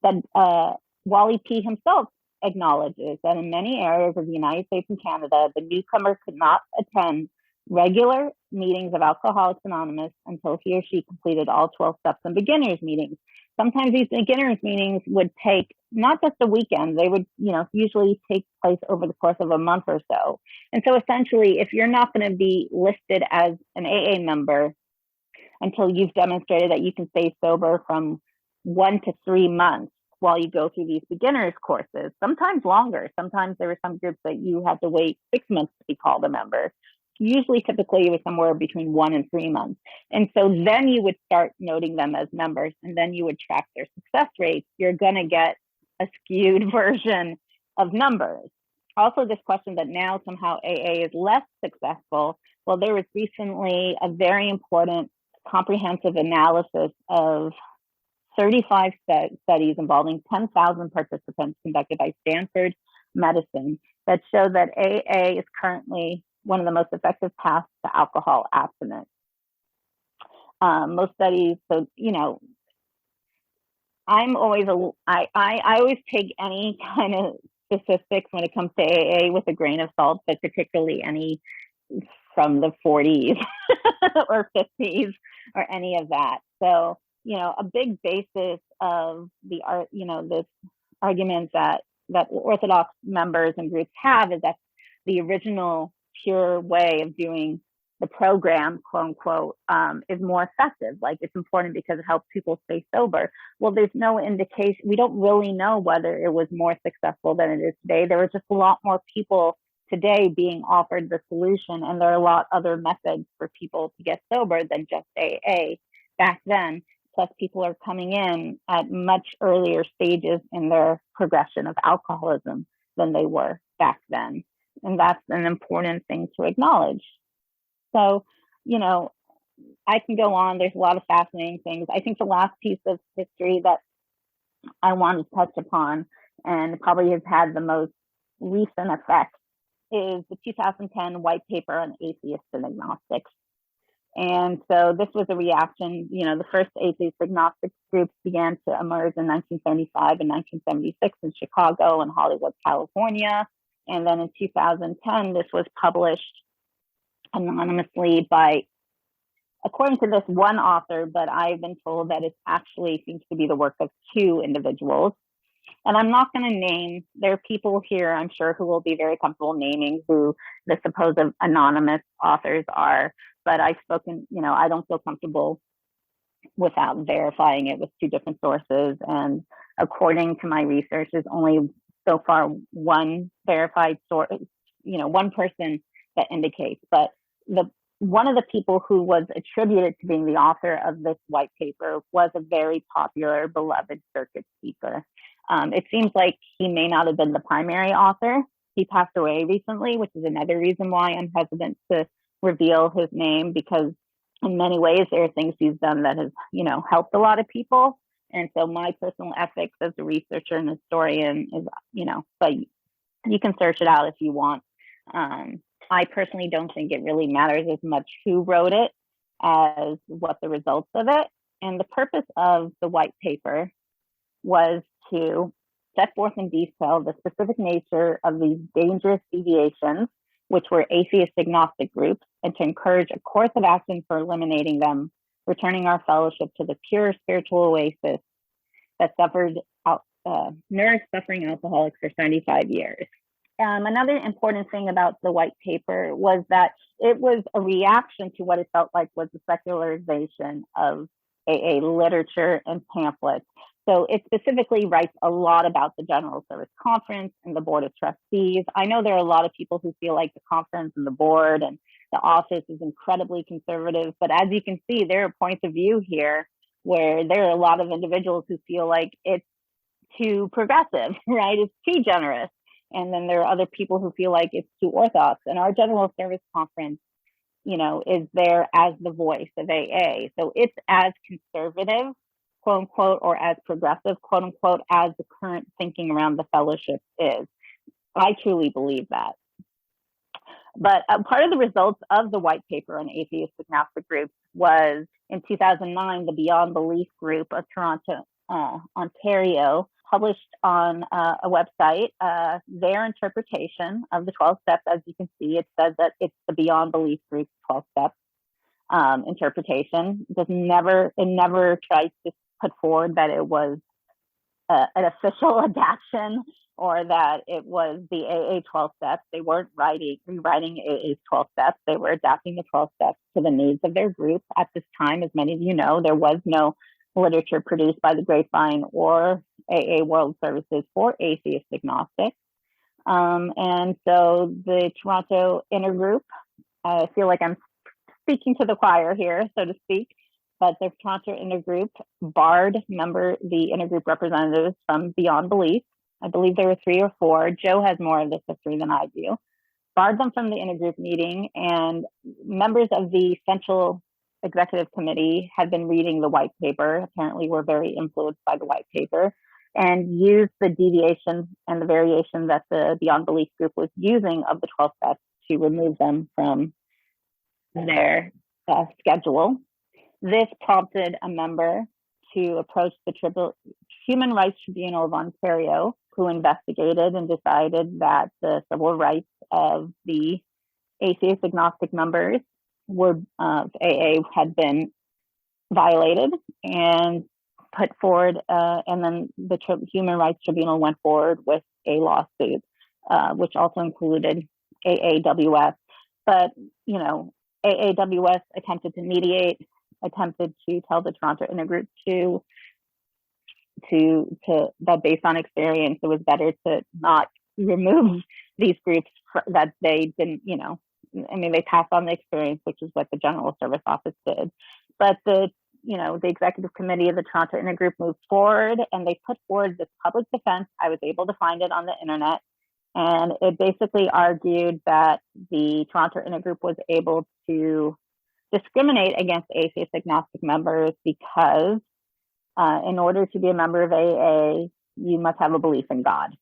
that Wally P. himself acknowledges that in many areas of the United States and Canada, the newcomer could not attend regular meetings of Alcoholics Anonymous until he or she completed all 12 steps and beginners meetings. Sometimes these beginners meetings would take not just a weekend, they would, usually take place over the course of a month or so. And so essentially, if you're not going to be listed as an AA member until you've demonstrated that you can stay sober from 1 to 3 months while you go through these beginners courses, sometimes longer. Sometimes there were some groups that you had to wait 6 months to be called a member. Usually, typically, it was somewhere between 1 and 3 months. And so then you would start noting them as members, and then you would track their success rates. You're going to get a skewed version of numbers. Also, this question that now somehow AA is less successful. Well, there was recently a very important comprehensive analysis of 35 studies involving 10,000 participants conducted by Stanford Medicine that show that AA is currently one of the most effective paths to alcohol abstinence. Most studies, so I always take any kind of statistics when it comes to AA with a grain of salt, but particularly any from the 40s or 50s or any of that. So, a big basis of the this argument that Orthodox members and groups have is that the original pure way of doing the program, quote unquote, is more effective. Like, it's important because it helps people stay sober. Well, there's no indication. We don't really know whether it was more successful than it is today. There were just a lot more people today being offered the solution, and there are a lot other methods for people to get sober than just AA back then. Plus, people are coming in at much earlier stages in their progression of alcoholism than they were back then. And that's an important thing to acknowledge. So, I can go on. There's a lot of fascinating things. I think the last piece of history that I wanted to touch upon, and probably has had the most recent effect, is the 2010 white paper on atheists and agnostics. And so this was a reaction. The first atheist agnostic groups began to emerge in 1975 and 1976 in Chicago and Hollywood, California. And then in 2010, this was published anonymously by, according to this one author, but I've been told that it actually seems to be the work of 2 individuals. And I'm not going to name, there are people here, I'm sure, who will be very comfortable naming who the supposed anonymous authors are. But I've spoken, I don't feel comfortable without verifying it with 2 different sources. And according to my research, there's only so far one verified source, one person that indicates. But one of the people who was attributed to being the author of this white paper was a very popular, beloved circuit speaker. It seems like he may not have been the primary author. He passed away recently, which is another reason why I'm hesitant to reveal his name, because in many ways there are things he's done that has, helped a lot of people. And so my personal ethics as a researcher and historian is, but you can search it out if you want. I personally don't think it really matters as much who wrote it as what the results of it. And the purpose of the white paper was to set forth in detail the specific nature of these dangerous deviations, which were atheist agnostic groups, and to encourage a course of action for eliminating them, returning our fellowship to the pure spiritual oasis that nourished suffering alcoholics for 75 years. Another important thing about the white paper was that it was a reaction to what it felt like was the secularization of AA literature and pamphlets. So it specifically writes a lot about the General Service Conference and the Board of Trustees. I know there are a lot of people who feel like the conference and the board and the office is incredibly conservative, but as you can see, there are points of view here where there are a lot of individuals who feel like it's too progressive, right? It's too generous. And then there are other people who feel like it's too orthodox. And our General Service Conference, is there as the voice of AA. So it's as conservative, quote unquote, or as progressive, quote unquote, as the current thinking around the fellowship is. I truly believe that. But part of the results of the white paper on atheist agnostic groups was in 2009, the Beyond Belief group of Toronto, Ontario, published on a website their interpretation of the 12 steps. As you can see, it says that it's the Beyond Belief Group's 12 steps interpretation. It never tries to put forward that it was an official adaptation or that it was the AA 12 steps. They weren't rewriting AA's 12 steps. They were adapting the 12 steps to the needs of their group. At this time, as many of you know, there was no literature produced by the Grapevine or AA World Services for atheist agnostics. And so the Toronto Intergroup, I feel like I'm speaking to the choir here, so to speak, but the Toronto Intergroup barred the intergroup representatives from Beyond Belief. I believe there were 3 or 4. Joe has more of this history than I do. Barred them from the intergroup meeting, and members of the Central Executive Committee had been reading the white paper, apparently were very influenced by the white paper, and used the deviation and the variation that the Beyond Belief group was using of the 12 steps to remove them from their schedule. This prompted a member to approach the Human Rights Tribunal of Ontario, who investigated and decided that the civil rights of the atheist agnostic members of AA had been violated, and put forward, and then the Human Rights Tribunal went forward with a lawsuit, which also included AAWS. But, you know, AAWS attempted to mediate, attempted to tell the Toronto Intergroup that based on experience, it was better to not remove these groups that they didn't, you know, I mean, they passed on the experience, which is what the General Service Office did. But the Executive Committee of the Toronto Intergroup moved forward, and they put forward this public defense. I was able to find it on the internet. And it basically argued that the Toronto Intergroup was able to discriminate against atheist agnostic members because in order to be a member of AA, you must have a belief in God.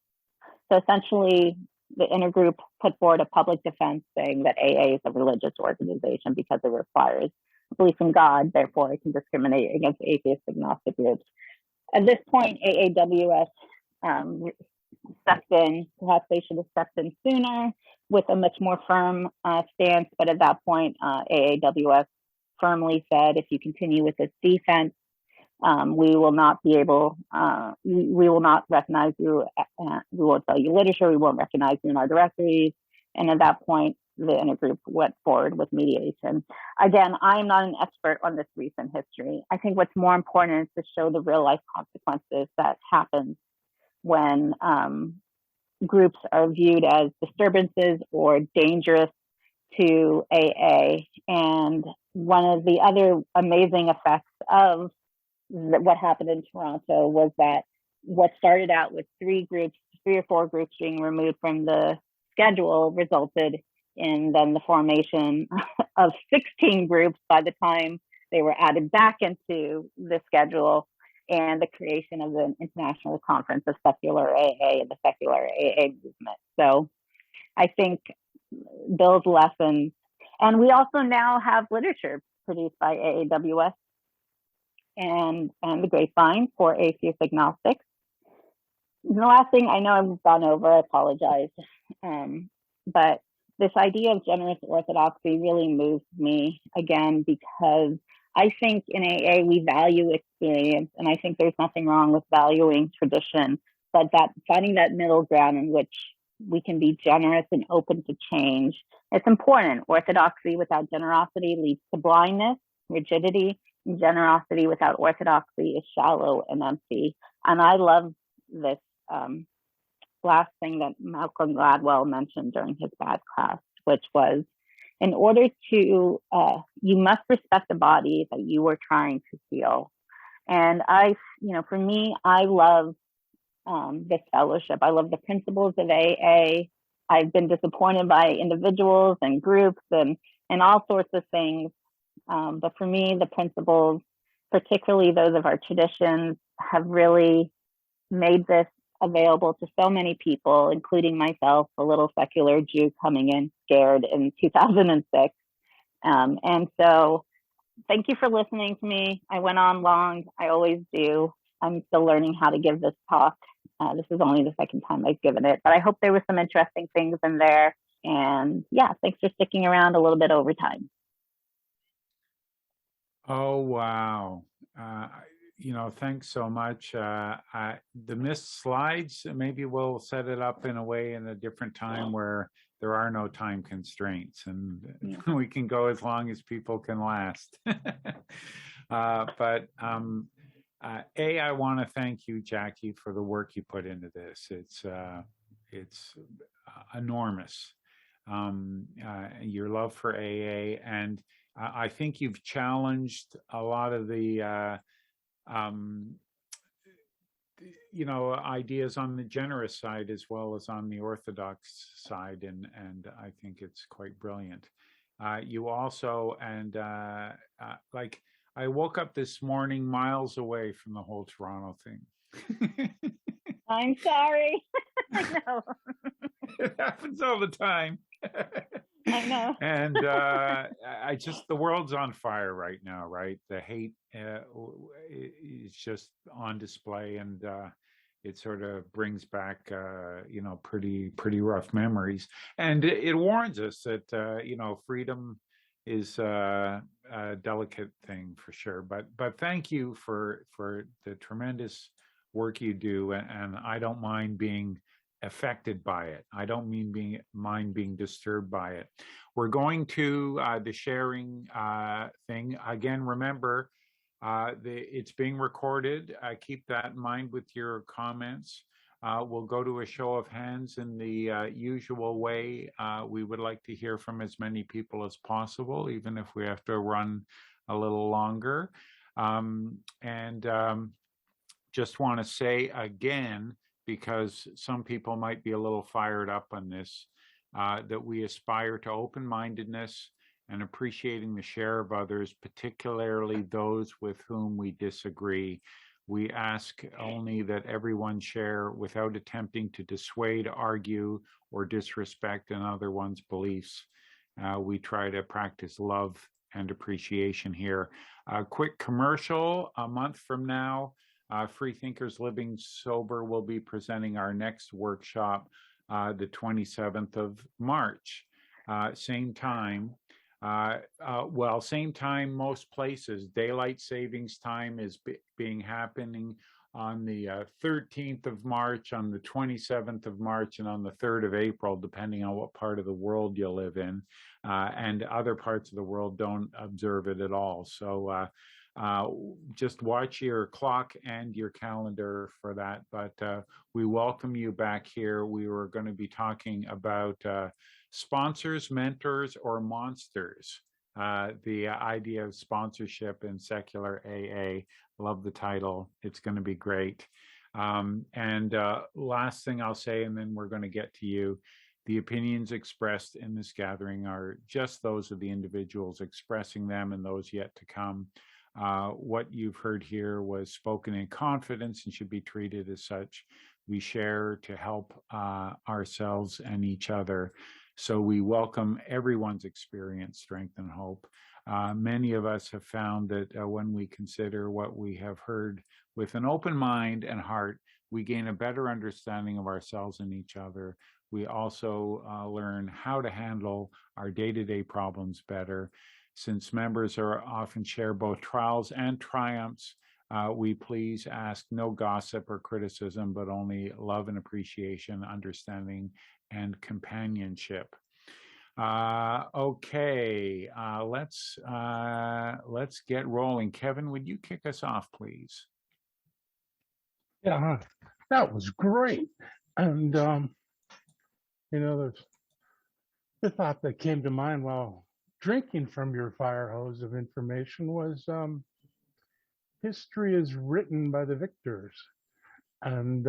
So essentially, the intergroup put forward a public defense saying that AA is a religious organization because it requires belief in God, therefore it can discriminate against atheist agnostic groups. At this point, AAWS stepped in. Perhaps they should have stepped in sooner with a much more firm stance, but at that point, AAWS firmly said, if you continue with this defense, we will not be able, we will not recognize you, we won't tell you literature, we won't recognize you in our directories. And at that point, the intergroup went forward with mediation. Again, I'm not an expert on this recent history. I think what's more important is to show the real life consequences that happen when groups are viewed as disturbances or dangerous to AA. And one of the other amazing effects of what happened in Toronto was that what started out with 3 or 4 groups being removed from the schedule resulted in then the formation of 16 groups by the time they were added back into the schedule, and the creation of the International Conference of Secular AA and the Secular AA movement. So I think Bill's lessons, and we also now have literature produced by AAWS and the Grapevine for atheist agnostics. And the last thing, I know I've gone over, I apologize, but this idea of generous orthodoxy really moves me again, because I think in AA we value experience, and I think there's nothing wrong with valuing tradition, but that finding that middle ground in which we can be generous and open to change, it's important. Orthodoxy without generosity leads to blindness, rigidity, and generosity without orthodoxy is shallow and empty. And I love this last thing that Malcolm Gladwell mentioned during his BAD class, which was, in order to, you must respect the body that you were trying to heal. And for me, I love this fellowship. I love the principles of AA. I've been disappointed by individuals and groups and all sorts of things. But for me, the principles, particularly those of our traditions, have really made this available to so many people, including myself, a little secular Jew coming in scared in 2006. And so thank you for listening to me. I went on long. I always do. I'm still learning how to give this talk. This is only the second time I've given it, but I hope there was some interesting things in there. And yeah, thanks for sticking around a little bit over time. Oh, wow. Thanks so much. The missed slides, maybe we'll set it up in a way in a different time where there are no time constraints and we can go as long as people can last. But I want to thank you, Jackie, for the work you put into this. It's enormous. Your love for AA, and I think you've challenged a lot of the ideas on the generous side as well as on the Orthodox side, and I think it's quite brilliant. You also, and like, I woke up this morning miles away from the whole Toronto thing. I'm sorry. I know. It happens all the time. I know. And the world's on fire right now, right? The hate is just on display, and it sort of brings back, pretty rough memories. And it warns us that, freedom is a delicate thing for sure. But thank you for the tremendous work you do, and I don't mind being affected by it. I don't mind being disturbed by it. We're going to the sharing thing again. Remember, it's being recorded. Keep that in mind with your comments. We'll go to a show of hands in the usual way. We would like to hear from as many people as possible, even if we have to run a little longer. Just want to say again, because some people might be a little fired up on this, that we aspire to open-mindedness and appreciating the share of others, particularly those with whom we disagree. We ask only that everyone share without attempting to dissuade, argue, or disrespect another one's beliefs. We try to practice love and appreciation here. A quick commercial: a month from now, Freethinkers Living Sober will be presenting our next workshop, the 27th of March. Same time. Same time most places. Daylight savings time is happening on the 13th of March, on the 27th of March, and on the 3rd of April, depending on what part of the world you live in. And other parts of the world don't observe it at all. So just watch your clock and your calendar for that. But we welcome you back here. We were going to be talking about sponsors, mentors, or monsters. The idea of sponsorship in secular AA. Love the title. It's going to be great. Last thing I'll say, and then we're going to get to you. The opinions expressed in this gathering are just those of the individuals expressing them and those yet to come. What you've heard here was spoken in confidence and should be treated as such. We share to help ourselves and each other. So we welcome everyone's experience, strength, and hope. Many of us have found that when we consider what we have heard with an open mind and heart, we gain a better understanding of ourselves and each other. We also learn how to handle our day-to-day problems better. Since members are often share both trials and triumphs, we please ask no gossip or criticism, but only love and appreciation, understanding, and companionship. Okay, let's get rolling. Kevin, would you kick us off, please? Yeah, that was great. And there's the thought that came to mind while drinking from your fire hose of information was history is written by the victors. And,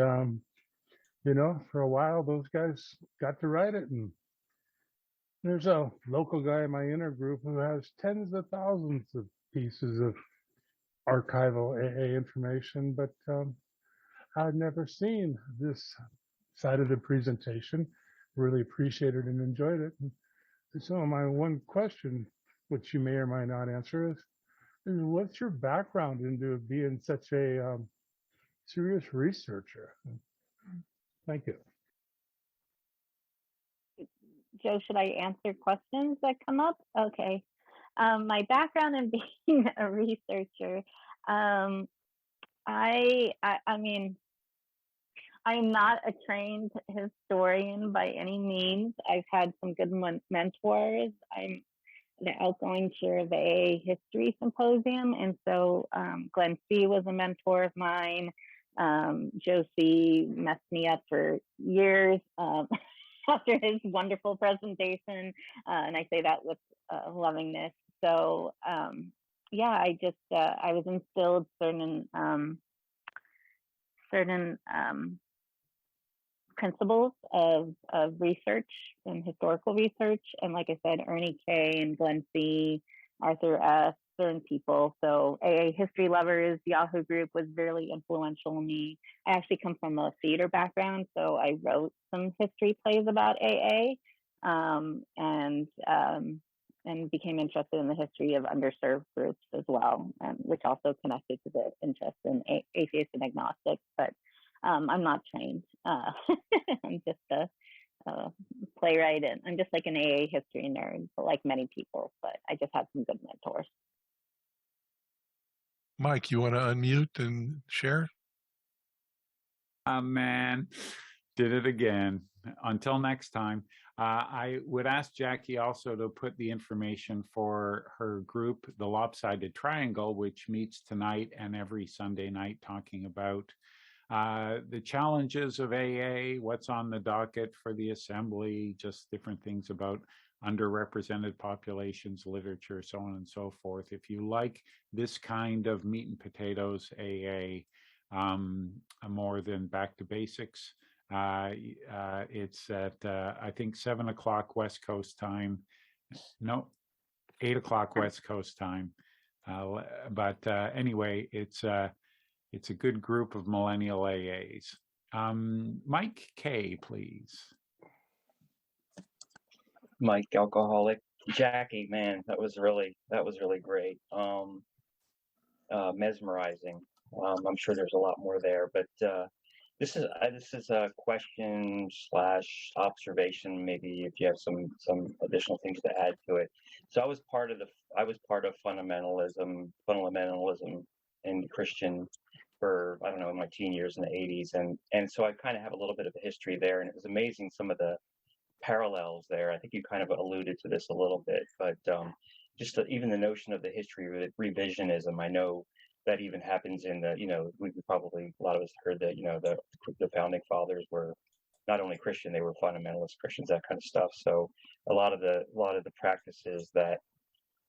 for a while, those guys got to write it. And there's a local guy in my inner group who has tens of thousands of pieces of archival AA information, but I'd never seen this side of the presentation. Really appreciated and enjoyed it. And so my one question, which you may or may not answer, is what's your background into being such a serious researcher? Thank you. Joe, should I answer questions that come up? Okay. My background in being a researcher, I mean, I'm not a trained historian by any means. I've had some good mentors. I'm the outgoing chair of the AA History Symposium, and so Glenn C. was a mentor of mine. Joe C. messed me up for years after his wonderful presentation, and I say that with lovingness. So yeah, I was instilled certain principles of research and historical research. And like I said, Ernie K. and Glenn C., Arthur S., certain people. So AA History Lovers Yahoo group was very influential in me. I actually come from a theater background, so I wrote some history plays about AA, and became interested in the history of underserved groups as well, which also connected to the interest in atheists and agnostics. But I'm not trained. I'm just a playwright, and I'm just like an AA history nerd, like many people, but I just have some good mentors. Mike, you want to unmute and share? Man, did it again. Until next time, I would ask Jackie also to put the information for her group, the Lopsided Triangle, which meets tonight and every Sunday night talking about the challenges of AA, what's on the docket for the assembly, just different things about underrepresented populations, literature, so on and so forth. If you like this kind of meat and potatoes AA, more than back to basics, it's at I think 7 o'clock West Coast time. No, 8 o'clock West Coast time. But anyway, it's a good group of millennial AAs. Mike K, please. Mike, alcoholic. Jackie, man, that was really great. Mesmerizing. I'm sure there's a lot more there, but this is a question / observation. Maybe if you have some additional things to add to it. So I was part of fundamentalism in Christian for, I don't know, in my teen years in the 80s, and so I kind of have a little bit of a history there, and it was amazing some of the parallels there. I think you kind of alluded to this a little bit, but even the notion of the history of revisionism. I know that even happens in the, we probably, a lot of us heard that, the founding fathers were not only Christian, they were fundamentalist Christians, that kind of stuff. So a lot of the practices that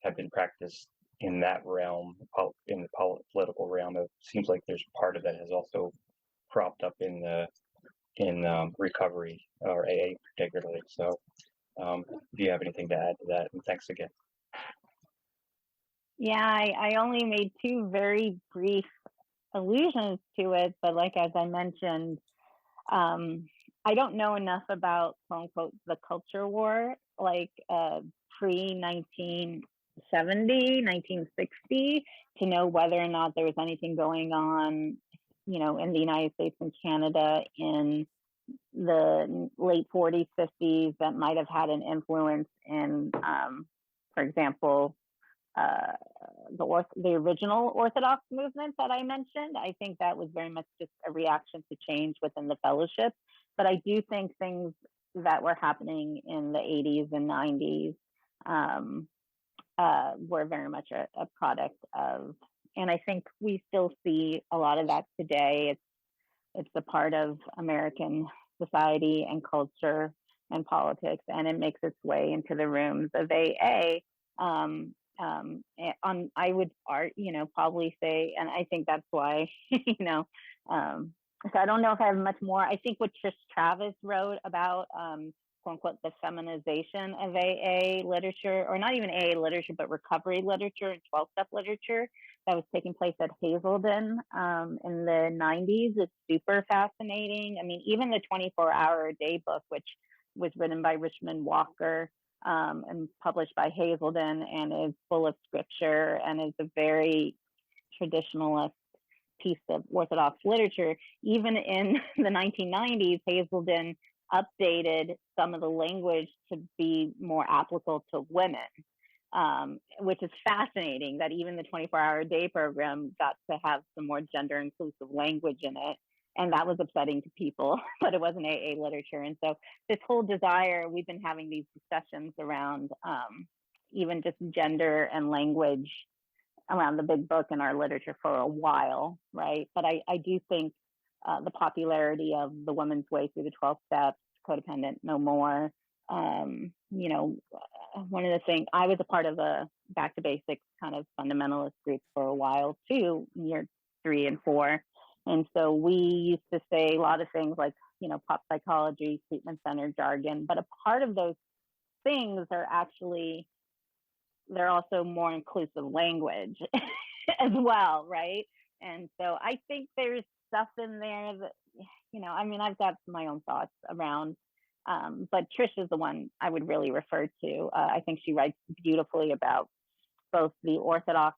have been practiced in that realm, in the political realm, it seems like there's part of that has also cropped up in recovery or AA particularly. So do you have anything to add to that? And thanks again. Yeah, I only made two very brief allusions to it, but like as I mentioned, I don't know enough about quote unquote the culture war, like pre-1970, 1960, to know whether or not there was anything going on, in the United States and Canada in the late 40s, 50s that might have had an influence in, for example, the original Orthodox movement that I mentioned. I think that was very much just a reaction to change within the fellowship. But I do think things that were happening in the 80s and 90s were very much a product of, and I think we still see a lot of that today. It's a part of American society and culture and politics, and it makes its way into the rooms of AA. I would probably say, and I think that's why, so I don't know if I have much more. I think what Trish Travis wrote about, quote unquote, the feminization of AA literature, or not even AA literature, but recovery literature and 12-step literature that was taking place at Hazelden in the 90s is super fascinating. I mean, even the 24-hour-a-day book, which was written by Richmond Walker, and published by Hazelden, and is full of scripture and is a very traditionalist piece of Orthodox literature. Even in the 1990s, Hazelden updated some of the language to be more applicable to women, which is fascinating that even the 24-hour day program got to have some more gender inclusive language in it. And that was upsetting to people, but it wasn't AA literature. And so this whole desire, we've been having these discussions around even just gender and language around the big book in our literature for a while, right? But I do think the popularity of The Woman's Way Through the 12 Steps, Codependent No More, you know, one of the things, I was a part of a back to basics kind of fundamentalist group for a while too, year 3 and 4. And so we used to say a lot of things like, you know, pop psychology, treatment-centered jargon, but a part of those things are actually, they're also more inclusive language as well, right? And so I think there's stuff in there that, you know, I mean, I've got my own thoughts around, but Trish is the one I would really refer to. I think she writes beautifully about both the Orthodox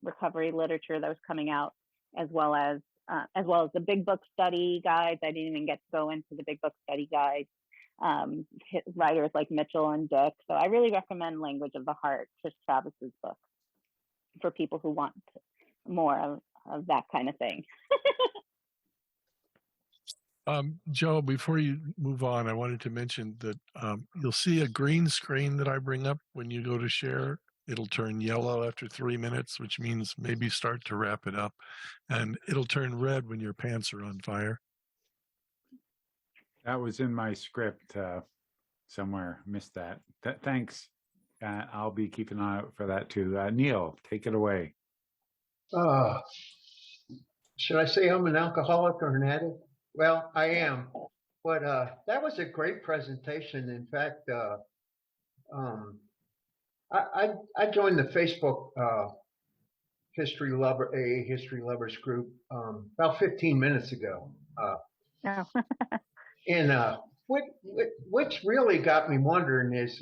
recovery literature that was coming out, as well as the big book study guides. I didn't even get to go into the big book study guides. Writers like Mitchell and Dick. So I really recommend Language of the Heart, Trish Travis's book, for people who want more of that kind of thing. Joe, before you move on, I wanted to mention that you'll see a green screen that I bring up when you go to share. It'll turn yellow after 3 minutes, which means maybe start to wrap it up. And it'll turn red when your pants are on fire. That was in my script somewhere. Missed that. Thanks. I'll be keeping an eye out for that too. Neil, take it away. Should I say I'm an alcoholic or an addict? Well, I am. But that was a great presentation. In fact, I joined the Facebook AA History Lovers group about 15 minutes ago. And what's really got me wondering is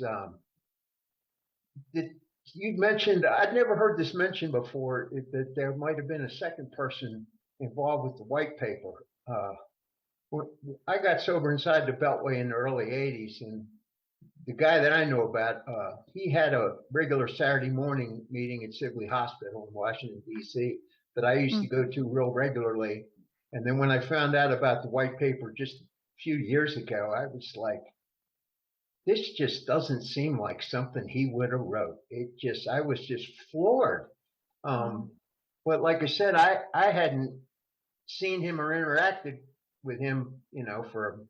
that you mentioned, I'd never heard this mentioned before, that there might have been a second person involved with the white paper. I got sober inside the Beltway in the early 80s, and the guy that I know about, he had a regular Saturday morning meeting at Sibley Hospital in Washington, D.C. that I used to go to real regularly. And then when I found out about the white paper just a few years ago, I was like, this just doesn't seem like something he would have wrote. I was just floored. But like I said, I hadn't seen him or interacted with him, you know, for,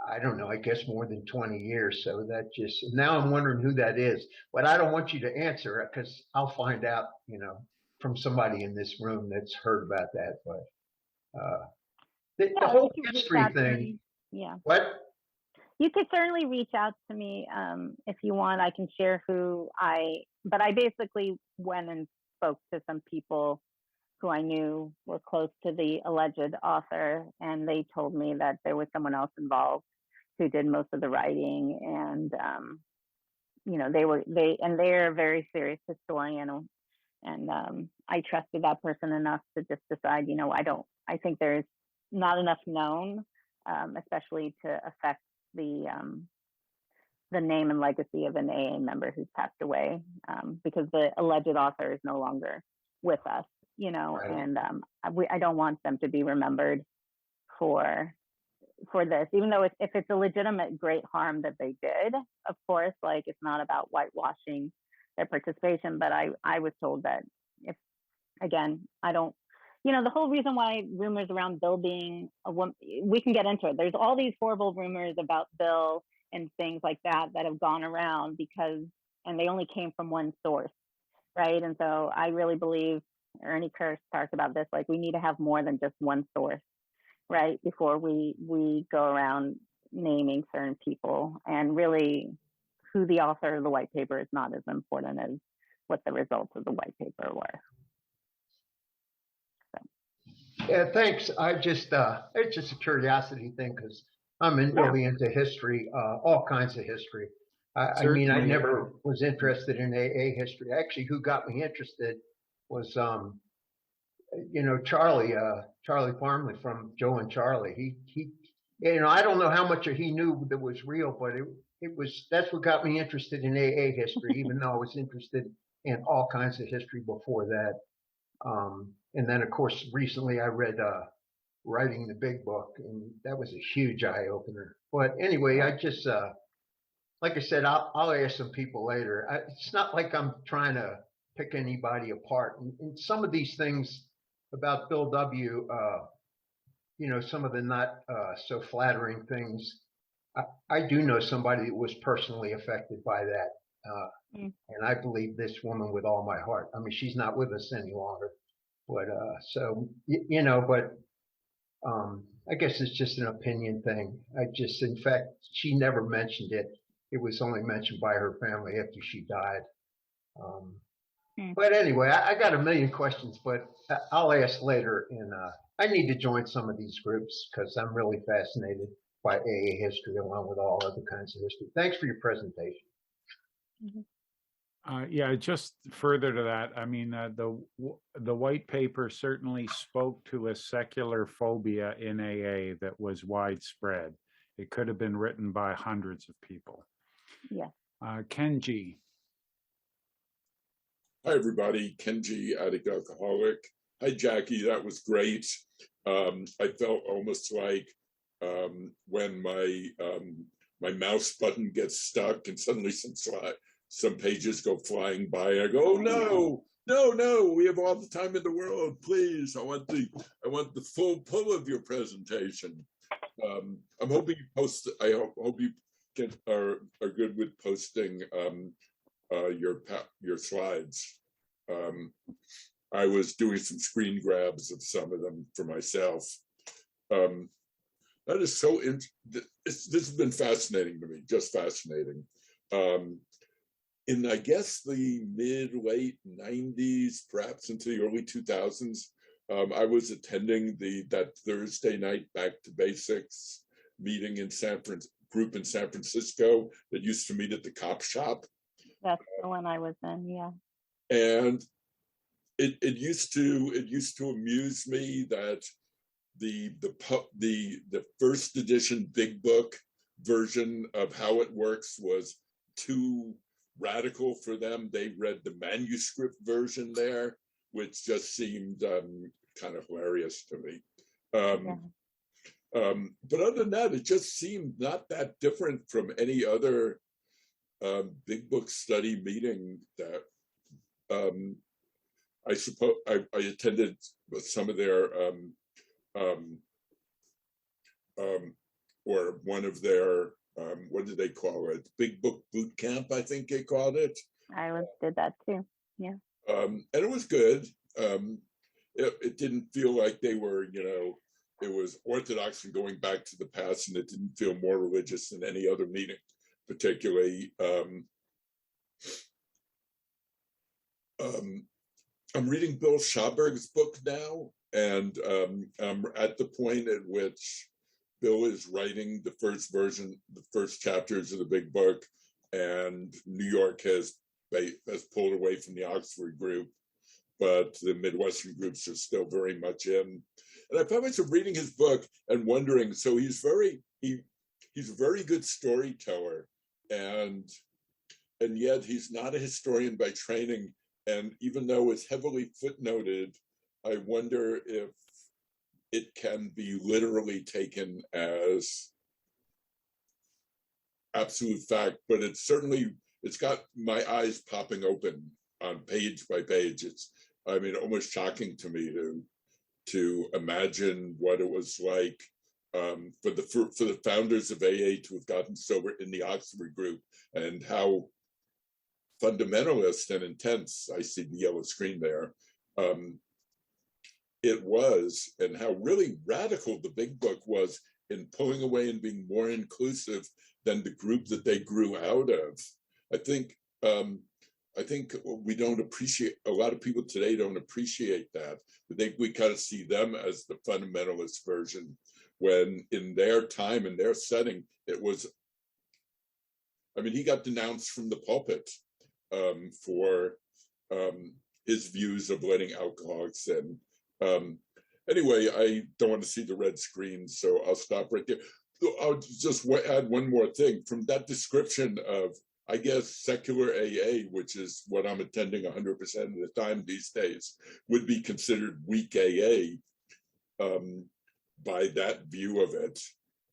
I don't know, I guess more than 20 years. So that just, now I'm wondering who that is. But I don't want you to answer it because I'll find out, you know, from somebody in this room that's heard about that. But the whole history thing. Yeah. What? You could certainly reach out to me if you want. I can share but I basically went and spoke to some people who I knew were close to the alleged author, and they told me that there was someone else involved who did most of the writing, and you know, they're a very serious historian, and I trusted that person enough to just decide, you know, I think there's not enough known, especially to affect the name and legacy of an AA member who's passed away, because the alleged author is no longer with us, you know, right. And I don't want them to be remembered for this, even though if it's a legitimate great harm that they did, of course, like it's not about whitewashing their participation. But I was told that if, again, I don't, you know, the whole reason why rumors around Bill being a woman, we can get into it. There's all these horrible rumors about Bill and things like that have gone around and they only came from one source, right? And so I really believe, Ernie Kirsch talks about this, like we need to have more than just one source, right? Before we go around naming certain people, and really who the author of the white paper is not as important as what the results of the white paper were. Yeah, thanks. It's just a curiosity thing because I'm really into history, all kinds of history. I mean, I never was interested in AA history. Actually, who got me interested was Charlie Farmley from Joe and Charlie. I don't know how much he knew that was real, but that's what got me interested in AA history, even though I was interested in all kinds of history before that. And then, of course, recently I read Writing the Big Book, and that was a huge eye opener. But anyway, I just like I said, I'll ask some people later. It's not like I'm trying to pick anybody apart. And some of these things about Bill W., some of the not so flattering things, I do know somebody that was personally affected by that. And I believe this woman with all my heart. I mean, she's not with us any longer. But I guess it's just an opinion thing. In fact, she never mentioned it. It was only mentioned by her family after she died. But anyway, I got a million questions, but I'll ask later. And I need to join some of these groups because I'm really fascinated by AA history along with all other kinds of history. Thanks for your presentation. Yeah, just further to that, I mean, the white paper certainly spoke to a secular phobia in AA that was widespread. It could have been written by hundreds of people. Yeah. Kenji. Hi, everybody. Kenji, addict alcoholic. Hi, Jackie. That was great. I felt almost like when my mouse button gets stuck and suddenly some pages go flying by. I go, oh, no, we have all the time in the world. Please, I want the full pull of your presentation. I'm hoping you post. I hope you are good with posting your slides. I was doing some screen grabs of some of them for myself. That is so this has been fascinating to me, just fascinating. In I guess the mid-late 90s, perhaps into the early 2000s, I was attending that Thursday night Back to Basics meeting group in San Francisco that used to meet at the cop shop. That's the one I was in, yeah. And it used to amuse me that the first edition big book version of how it works was too radical for them. They read the manuscript version there, which just seemed kind of hilarious to me. But other than that, it just seemed not that different from any other big book study meeting that I suppose I attended some of their or one of their what did they call it? Big Book Boot Camp, I think they called it. I did that too. Yeah. And it was good. It didn't feel like they were, it was orthodox and going back to the past, and it didn't feel more religious than any other meeting, particularly. I'm reading Bill Schaberg's book now, and I'm at the point at which Bill is writing the first chapters of the big book, and New York has pulled away from the Oxford group, but the Midwestern groups are still very much in. And I found myself reading his book and wondering, so he's a very good storyteller, and yet he's not a historian by training. And even though it's heavily footnoted, I wonder if it can be literally taken as absolute fact, but it's got my eyes popping open on page by page. It's, almost shocking to me to imagine what it was like for the founders of AA to have gotten sober in the Oxford group, and how fundamentalist and intense, I see the yellow screen there, it was, and how really radical the big book was in pulling away and being more inclusive than the group that they grew out of. I think we don't appreciate, a lot of people today don't appreciate that. I think we kind of see them as the fundamentalist version, when in their time, in their setting, it was, he got denounced from the pulpit for his views of letting alcoholics and Um, anyway, I don't want to see the red screen, so I'll stop right there. I'll just add one more thing. From that description of, I guess, secular AA, which is what I'm attending 100% of the time these days, would be considered weak AA by that view of it.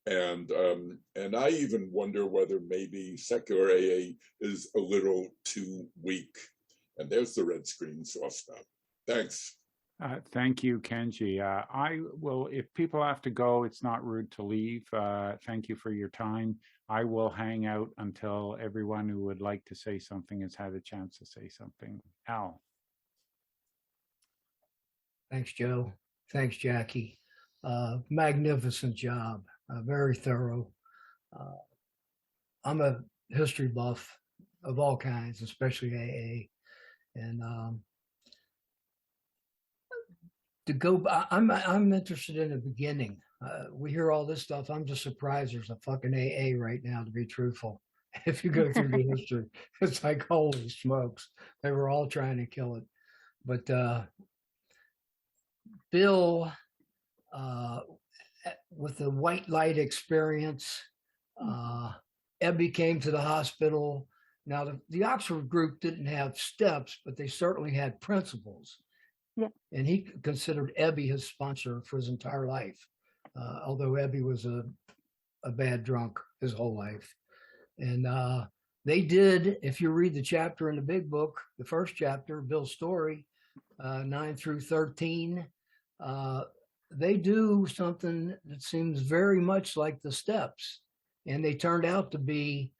And I even wonder whether maybe secular AA is a little too weak. And there's the red screen, so I'll stop. Thanks. Thank you, Kenji. I will, if people have to go, it's not rude to leave. Thank you for your time. I will hang out until everyone who would like to say something has had a chance to say something. Al. Thanks, Joe. Thanks, Jackie. Magnificent job. Very thorough. I'm a history buff of all kinds, especially AA. And to go, I'm interested in the beginning. We hear all this stuff. I'm just surprised there's a fucking AA right now, to be truthful. If you go through the history, it's like, holy smokes, they were all trying to kill it. But Bill, with the white light experience, Ebby came to the hospital. Now, the Oxford group didn't have steps, but they certainly had principles. Yeah. And he considered Ebby his sponsor for his entire life, although Ebby was a bad drunk his whole life. And they did, if you read the chapter in the big book, the first chapter, Bill's story, 9 through 13, they do something that seems very much like the steps. And they turned out to be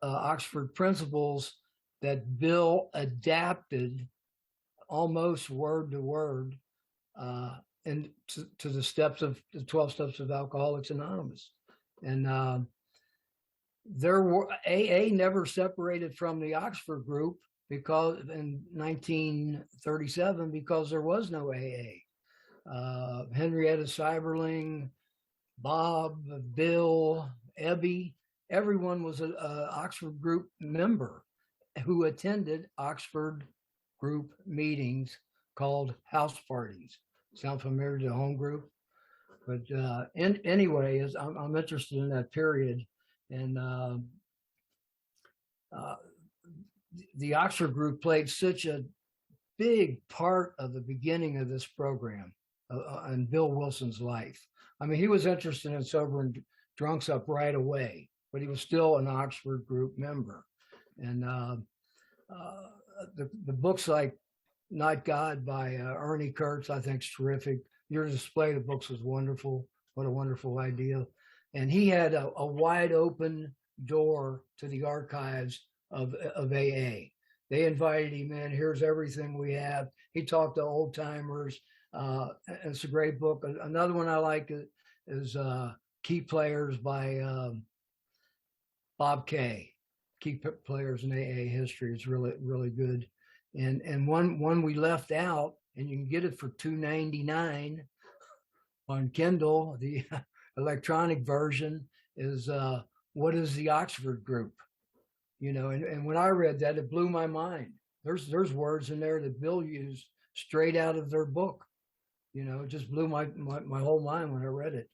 Oxford principles that Bill adapted almost word to word and to the steps of the 12 steps of Alcoholics Anonymous. And there were AA never separated from the Oxford group because in 1937, because there was no AA. Henrietta Seiberling, Bob, Bill, Ebby, everyone was an Oxford group member who attended Oxford group meetings called house parties. Sound familiar to the home group? But anyway, I'm interested in that period. And the Oxford group played such a big part of the beginning of this program in Bill Wilson's life. I mean, he was interested in sobering drunks up right away, but he was still an Oxford group member. And the books like Not God by Ernie Kurtz, I think is terrific. Your display of books was wonderful. What a wonderful idea. And he had a wide open door to the archives of AA. They invited him in. Here's everything we have. He talked to old timers. It's a great book. Another one I like is Key Players by Bob Kay. Key Players in AA History. It's really, really good. And one we left out, and you can get it for $2.99 on Kindle. The electronic version is What is the Oxford Group? You know, and when I read that, it blew my mind. There's words in there that Bill used straight out of their book. You know, it just blew my whole mind when I read it.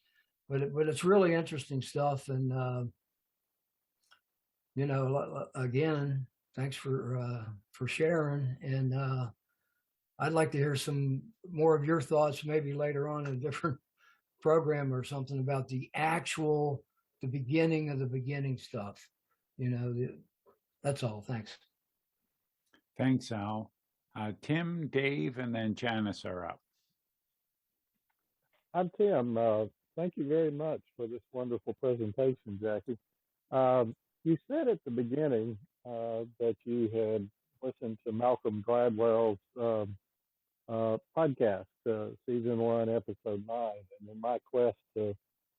But it's really interesting stuff. And you know, again, thanks for sharing. And I'd like to hear some more of your thoughts, maybe later on in a different program or something, about the beginning of the beginning stuff. You know, that's all. Thanks. Thanks, Al. Tim, Dave, and then Janice are up. I'm Tim. Thank you very much for this wonderful presentation, Jackie. You said at the beginning that you had listened to Malcolm Gladwell's podcast, Season 1, Episode 9, and in my quest to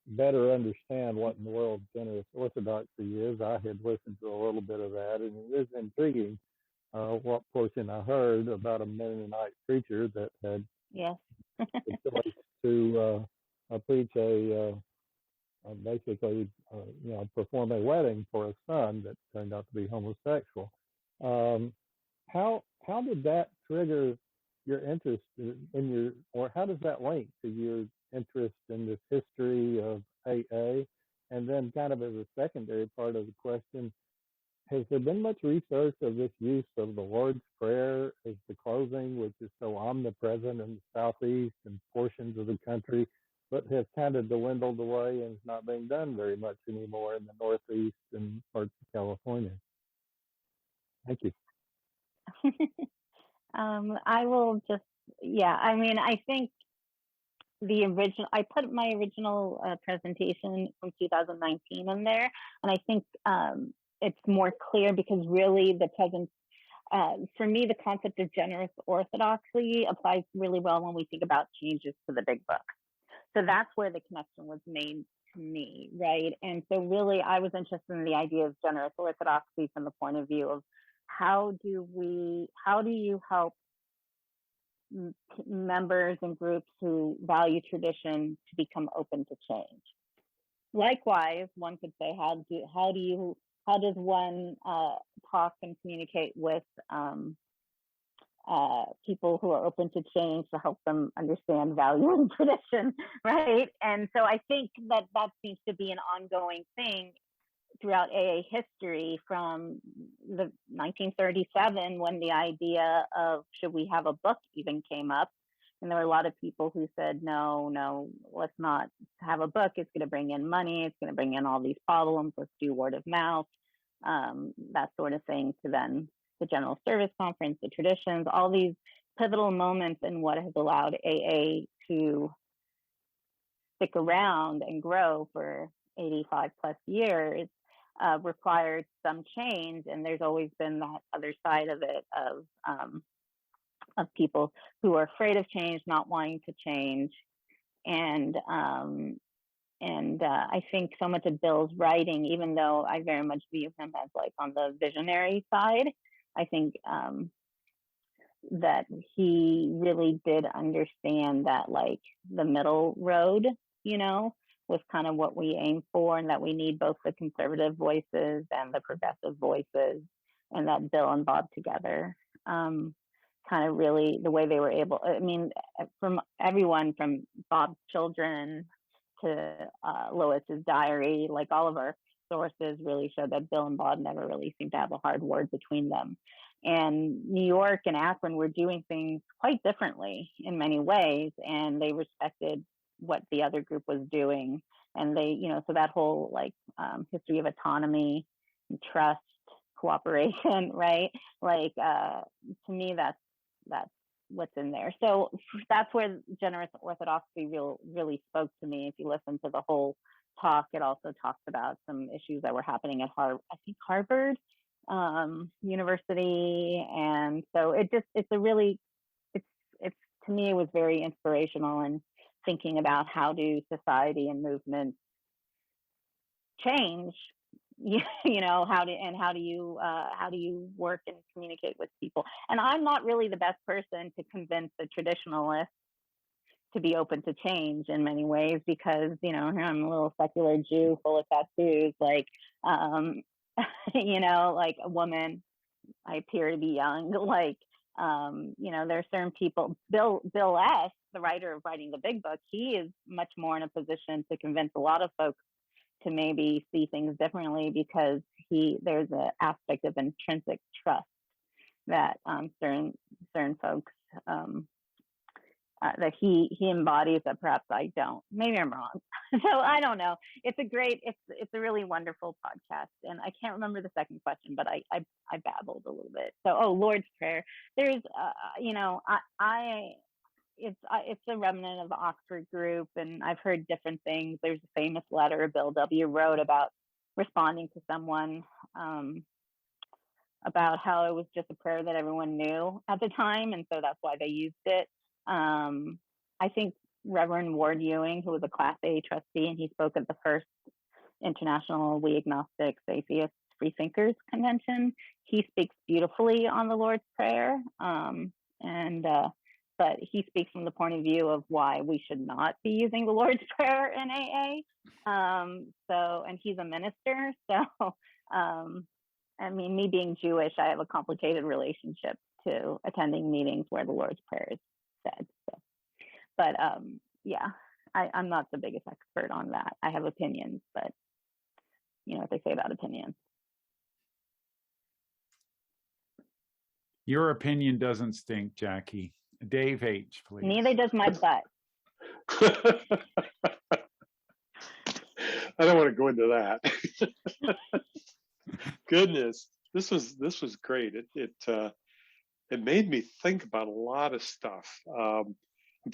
better understand what in the world generous orthodoxy is, I had listened to a little bit of that, and it is intriguing what portion I heard about a Mennonite preacher that had the choice to preach basically, perform a wedding for a son that turned out to be homosexual. How did that trigger your interest in your, or how does that link to your interest in this history of AA? And then kind of as a secondary part of the question, has there been much research of this use of the Lord's Prayer as the closing, which is so omnipresent in the Southeast and portions of the country, but has kind of dwindled away and is not being done very much anymore in the Northeast and parts of California? Thank you. I will just, yeah, I mean, I think I put my original presentation from 2019 in there, and I think it's more clear because really the present, for me, the concept of generous orthodoxy applies really well when we think about changes to the big book. So that's where the connection was made to me, right? And so really I was interested in the idea of generous orthodoxy from the point of view of how do you help members and groups who value tradition to become open to change? Likewise, one could say, how does one talk and communicate with people who are open to change to help them understand value and tradition, right? And so I think that seems to be an ongoing thing throughout AA history from the 1937, when the idea of should we have a book even came up. And there were a lot of people who said, no, let's not have a book. It's going to bring in money. It's going to bring in all these problems. Let's do word of mouth, that sort of thing. To then the General Service Conference, the traditions, all these pivotal moments in what has allowed AA to stick around and grow for 85 plus years. Required some change, and there's always been that other side of it of people who are afraid of change, not wanting to change, and I think so much of Bill's writing, even though I very much view him as like on the visionary side, I think that he really did understand that like the middle road, was kind of what we aim for, and that we need both the conservative voices and the progressive voices, and that Bill and Bob together kind of really the way they were able, I mean, from everyone from Bob's children to Lois's diary, like all of our sources really show that Bill and Bob never really seemed to have a hard word between them. And New York and Akron were doing things quite differently in many ways, and they respected what the other group was doing. And they, so that whole like history of autonomy and trust, cooperation, right? Like to me, that's what's in there. So that's where generous orthodoxy really spoke to me. If you listen to the whole talk, it also talks about some issues that were happening at Harvard University. And so it's to me, it was very inspirational in thinking about how do society and movements change, how do you work and communicate with people? And I'm not really the best person to convince the traditionalists to be open to change in many ways, because I'm a little secular Jew full of tattoos, like like a woman, I appear to be young, like there are certain people. Bill S., the writer of writing the big book, he is much more in a position to convince a lot of folks to maybe see things differently, because there's an aspect of intrinsic trust that certain folks that he embodies that perhaps I don't. Maybe I'm wrong. So I don't know. It's a really wonderful podcast, and I can't remember the second question, but I babbled a little bit. So Lord's Prayer. There's it's a remnant of the Oxford group, and I've heard different things. There's a famous letter Bill W. wrote about responding to someone about how it was just a prayer that everyone knew at the time, and so that's why they used it. I think Reverend Ward Ewing, who was a Class A trustee, and he spoke at the first International We Agnostics, Atheists, Freethinkers convention. He speaks beautifully on the Lord's Prayer, but he speaks from the point of view of why we should not be using the Lord's Prayer in AA. And he's a minister, so I mean, me being Jewish, I have a complicated relationship to attending meetings where the Lord's Prayer is said. So. But yeah, I'm not the biggest expert on that. I have opinions, but you know what they say about opinions. Your opinion doesn't stink, Jackie. Dave H., please. Neither does my butt. I don't want to go into that. Goodness, this was great. It made me think about a lot of stuff. I'm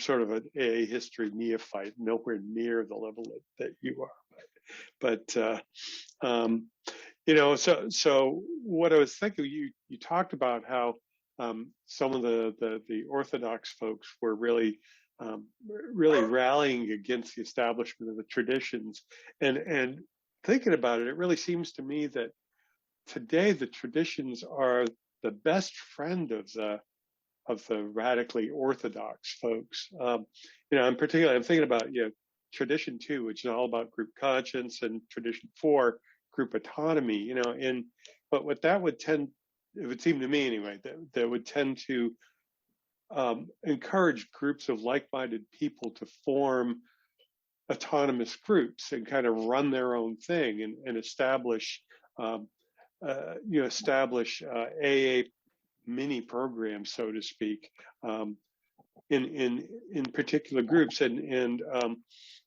sort of an AA history neophyte, nowhere near the level that you are. But you know, so what I was thinking, you talked about how some of the Orthodox folks were really rallying against the establishment of the traditions, and thinking about it, it really seems to me that today the traditions are the best friend of the radically Orthodox folks. You know, in particular, I'm thinking about tradition 2, which is all about group conscience, and tradition 4, group autonomy. You know, but what that would tend, it would seem to me anyway, that would tend to encourage groups of like-minded people to form autonomous groups and kind of run their own thing and establish AA mini programs, so to speak, in particular groups, and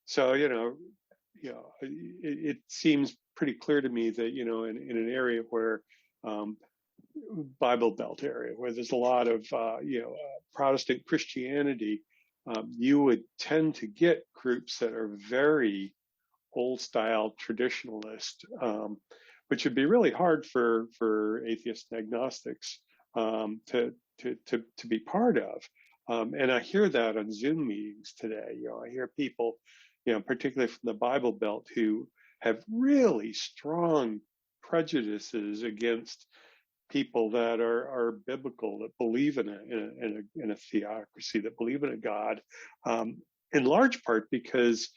so it seems pretty clear to me that in an area where Bible Belt area where there's a lot of Protestant Christianity, you would tend to get groups that are very old style traditionalist, which would be really hard for atheists and agnostics to be part of. And I hear that on Zoom meetings today. I hear people, particularly from the Bible Belt, who have really strong prejudices against people that are biblical, that believe in a theocracy, that believe in a God, in large part because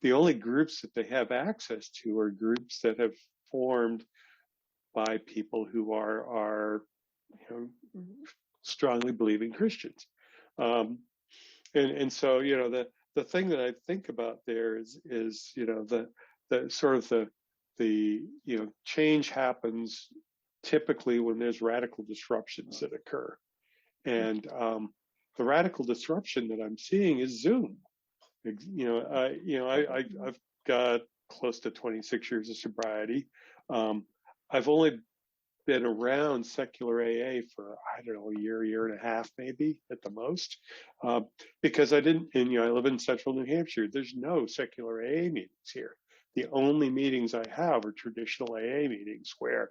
the only groups that they have access to are groups that have formed by people who are strongly believing Christians. And so, the thing that I think about there is the sort of the change happens typically when there's radical disruptions that occur. And the radical disruption that I'm seeing is Zoom. I've got close to 26 years of sobriety. I've only been around secular AA for, I don't know, a year and a half, maybe at the most, because I live in central New Hampshire. There's no secular AA meetings here. The only meetings I have are traditional AA meetings where,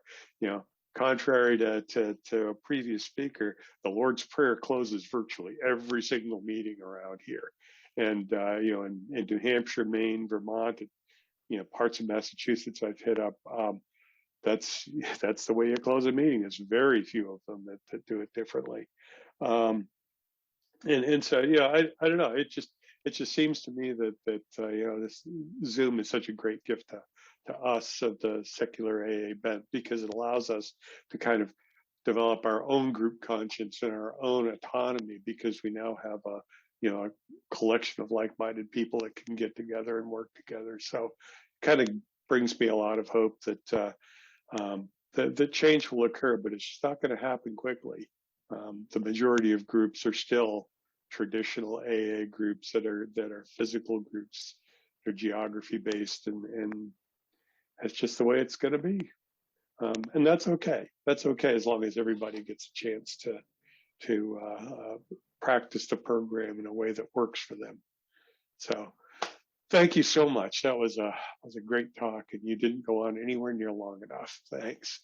contrary to a previous speaker, the Lord's Prayer closes virtually every single meeting around here. And, in New Hampshire, Maine, Vermont, and, parts of Massachusetts I've hit up, that's the way you close a meeting. There's very few of them that do it differently. And so, I don't know. It just seems to me that this Zoom is such a great gift to us of the secular AA bent, because it allows us to kind of develop our own group conscience and our own autonomy, because we now have a collection of like-minded people that can get together and work together. So it kind of brings me a lot of hope that the change will occur, but it's just not going to happen quickly. The majority of groups are still traditional AA groups that are physical groups. They're geography based, and that's just the way it's going to be. And that's okay. That's okay as long as everybody gets a chance to practice the program in a way that works for them. So thank you so much. That was a great talk, and you didn't go on anywhere near long enough. Thanks.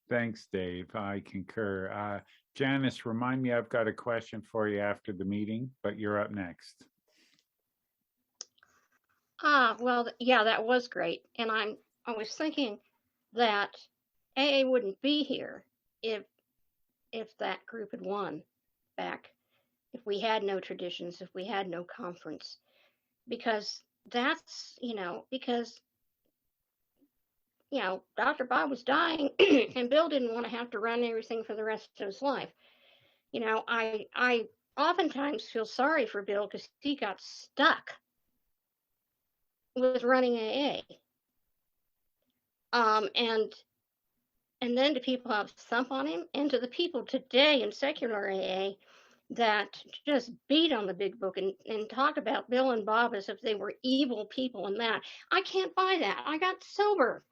Thanks, Dave. I concur. Janice, remind me, I've got a question for you after the meeting, but you're up next. Well, yeah, that was great. And I was thinking that AA wouldn't be here if that group had won back, if we had no traditions, if we had no conference, because that's, because Dr. Bob was dying and Bill didn't want to have to run everything for the rest of his life. I oftentimes feel sorry for Bill because he got stuck with running AA. And then to people who have thump on him, and to the people today in secular AA that just beat on the big book and talk about Bill and Bob as if they were evil people and that. I can't buy that. I got sober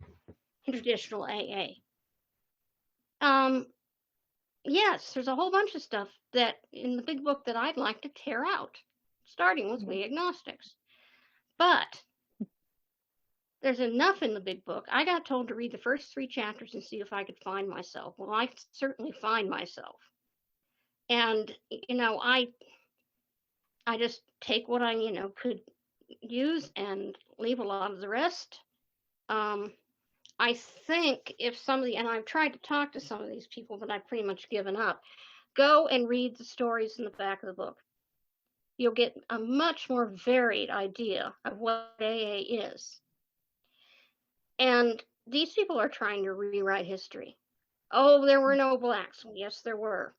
in traditional AA. Yes, there's a whole bunch of stuff that in the big book that I'd like to tear out, starting with We Agnostics. But there's enough in the big book. I got told to read the first 3 chapters and see if I could find myself. Well, I certainly find myself. And, I just take what I, could use and leave a lot of the rest. I think if somebody, and I've tried to talk to some of these people, but I've pretty much given up, go and read the stories in the back of the book. You'll get a much more varied idea of what AA is. And these people are trying to rewrite history. Oh, there were no blacks. Yes, there were.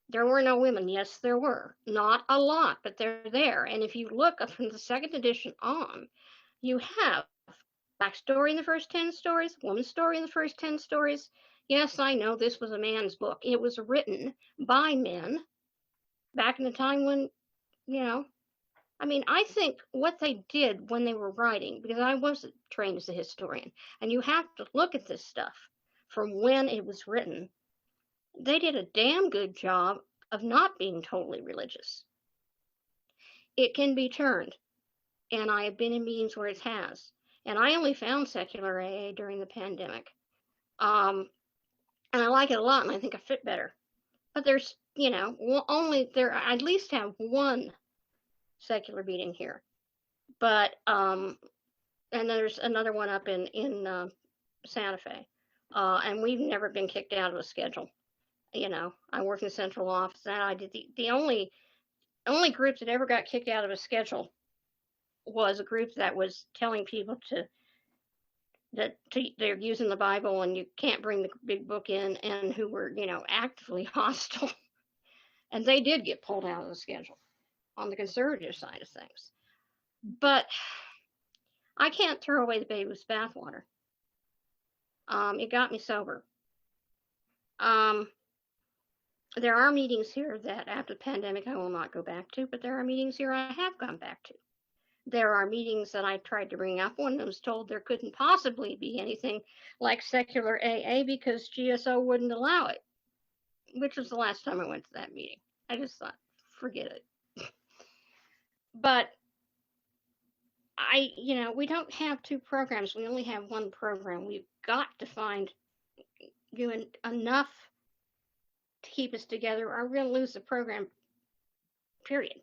There were no women. Yes, there were. Not a lot, but they're there. And if you look up from the 2nd edition on, you have black story in the first 10 stories, woman story in the first 10 stories. Yes, I know this was a man's book. It was written by men back in the time when, I think what they did when they were writing, because I wasn't trained as a historian, and you have to look at this stuff from when it was written, they did a damn good job of not being totally religious. It can be turned, and I have been in meetings where it has. And I only found secular AA during the pandemic. And I like it a lot, and I think I fit better. But there's, I at least have one secular meeting here. But, and there's another one up in Santa Fe. And we've never been kicked out of a schedule. I work in the central office, and I did the only group that ever got kicked out of a schedule was a group that was telling people they're using the Bible and you can't bring the big book in, and who were, actively hostile. And they did get pulled out of the schedule on the conservative side of things. But I can't throw away the baby with bathwater. It got me sober. There are meetings here that after the pandemic I will not go back to, but there are meetings here I have gone back to. There are meetings that I tried to bring up when I was told there couldn't possibly be anything like secular AA because GSO wouldn't allow it, which was the last time I went to that meeting. I just thought, forget it. But we don't have 2 programs. We only have 1 program. We've got to find enough to keep us together, or we're going to lose the program, period.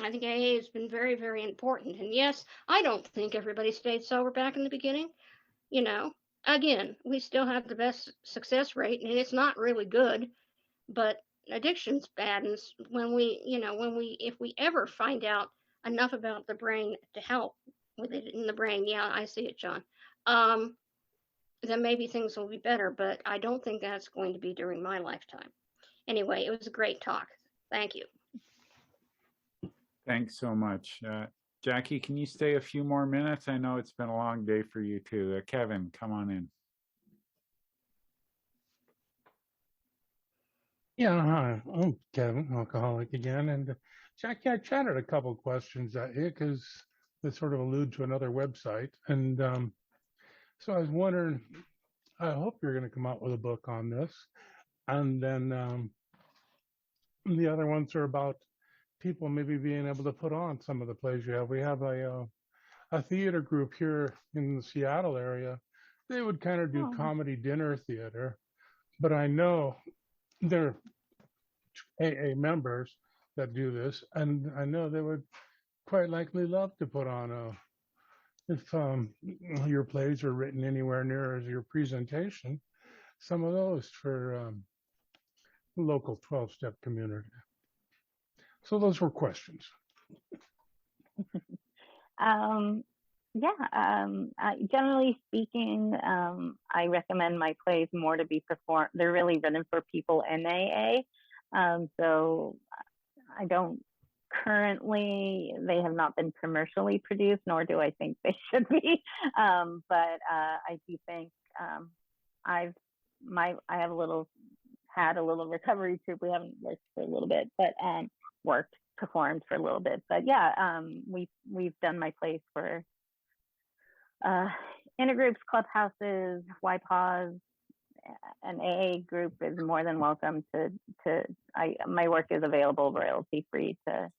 I think AA has been very, very important. And yes, I don't think everybody stayed sober back in the beginning. Again, we still have the best success rate, and it's not really good, but addiction's bad. And if we ever find out enough about the brain to help with it in the brain, yeah, I see it, John, then maybe things will be better, but I don't think that's going to be during my lifetime. Anyway, it was a great talk. Thank you. Thanks so much. Jackie, can you stay a few more minutes? I know it's been a long day for you too. Kevin, come on in. Yeah, hi. I'm Kevin, alcoholic again. And Jackie, I chatted a couple questions at you because they sort of allude to another website. And so I was wondering, I hope you're going to come out with a book on this. And then the other ones are about people maybe being able to put on some of the plays you have. We have a theater group here in the Seattle area. They would kind of do comedy dinner theater, but I know they're AA members that do this, and I know they would quite likely love to put on if your plays are written anywhere near as your presentation, some of those for the local 12-step community. So those were questions. Generally speaking, I recommend my plays more to be performed. They're really written for people in AA. So I don't currently, they have not been commercially produced, nor do I think they should be. But I do think I have had a little recovery too. We haven't worked for a little bit, but performed for a little bit. But yeah, we've done my plays for intergroups, clubhouses, YPAWs. An AA group is more than welcome my work is available royalty free to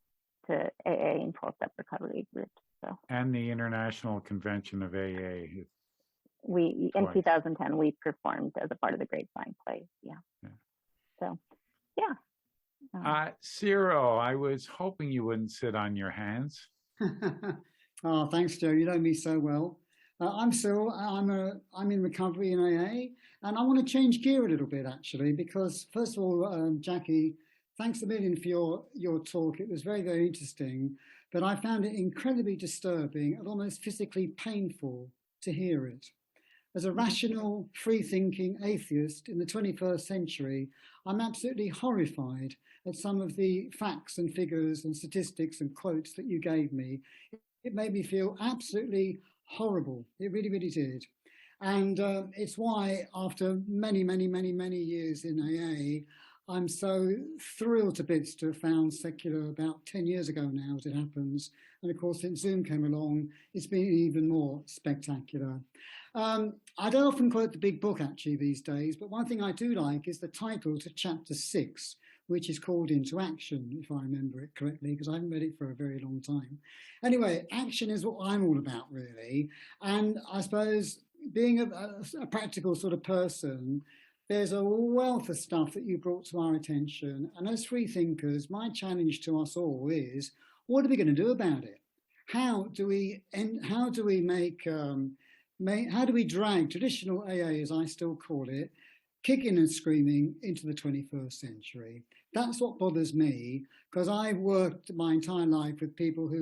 AA and 12-step recovery groups. So. And the International Convention of AA. In 2010 we performed as a part of the Grapevine plays. Yeah. So, yeah. Cyril, I was hoping you wouldn't sit on your hands. Oh, thanks, Joe. You know me so well. I'm Cyril. I'm in recovery in AA, and I want to change gear a little bit actually, because first of all, Jackie, thanks a million for your talk. It was very, very interesting, but I found it incredibly disturbing and almost physically painful to hear it. As a rational, free-thinking atheist in the 21st century, I'm absolutely horrified at some of the facts and figures and statistics and quotes that you gave me. It made me feel absolutely horrible. It really, really did. And it's why after many, many, many, many years in AA, I'm so thrilled to bits to have found Secular about 10 years ago now, as it happens. And of course, since Zoom came along, it's been even more spectacular. I don't often quote the big book actually these days, but one thing I do like is the title to chapter 6, which is called Into Action, if I remember it correctly, because I haven't read it for a very long time. Anyway, action is what I'm all about, really. And I suppose being a practical sort of person, there's a wealth of stuff that you brought to our attention. And as free thinkers, my challenge to us all is, what are we going to do about it? How do we drag traditional AA, as I still call it, kicking and screaming into the 21st century? That's what bothers me, because I've worked my entire life with people for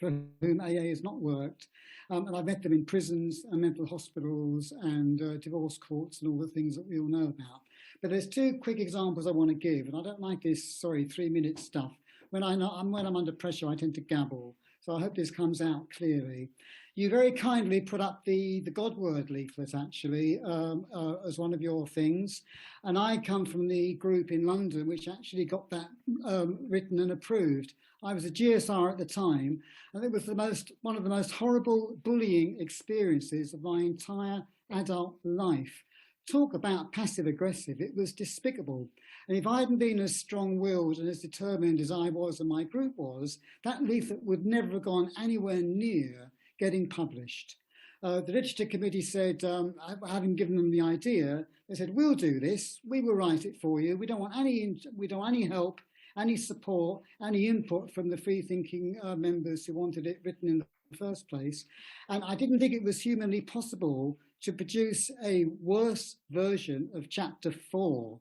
whom AA has not worked. And I've met them in prisons and mental hospitals and divorce courts and all the things that we all know about. But there's two quick examples I want to give, and I don't like this, 3-minute stuff. When I'm under pressure, I tend to gabble. So I hope this comes out clearly. You very kindly put up the God Word leaflet, actually, as one of your things. And I come from the group in London, which actually got that written and approved. I was a GSR at the time, and it was one of the most horrible bullying experiences of my entire adult life. Talk about passive aggressive. It was despicable. And if I hadn't been as strong-willed and as determined as I was and my group was, that leaflet would never have gone anywhere near getting published. The literature committee said, having given them the idea, they said, "We'll do this. We will write it for you. We don't want any help, any support, any input from the free-thinking members who wanted it written in the first place." And I didn't think it was humanly possible to produce a worse version of chapter 4.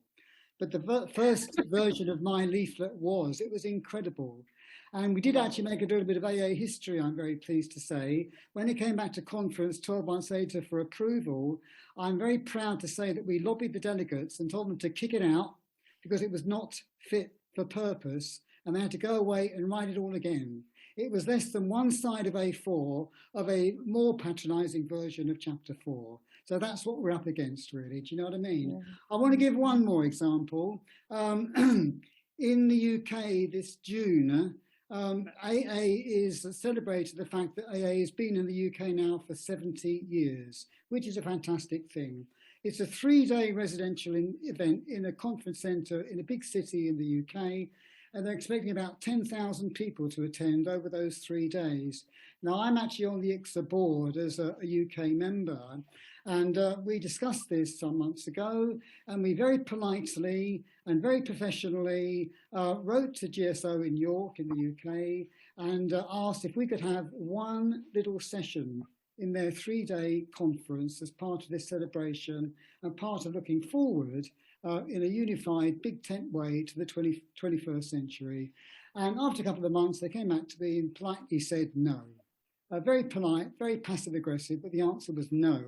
But the first version of my leaflet was incredible. And we did actually make a little bit of AA history, I'm very pleased to say. When it came back to conference 12 months later for approval, I'm very proud to say that we lobbied the delegates and told them to kick it out because it was not fit for purpose, and they had to go away and write it all again. It was less than one side of A4 of a more patronizing version of chapter 4. So that's what we're up against, really. Do you know what I mean? Yeah. I want to give one more example. In the UK this June, AA is celebrating the fact that AA has been in the UK now for 70 years, which is a fantastic thing. It's a 3-day residential event in a conference centre in a big city in the UK, and they're expecting about 10,000 people to attend over those 3 days. Now, I'm actually on the ICSA board as a UK member, and we discussed this some months ago, and we very politely and very professionally wrote to GSO in York in the UK and asked if we could have one little session in their 3-day conference as part of this celebration and part of looking forward in a unified big tent way to the 21st century. And after a couple of months, they came back to me and politely said no. very polite, very passive aggressive, but the answer was no,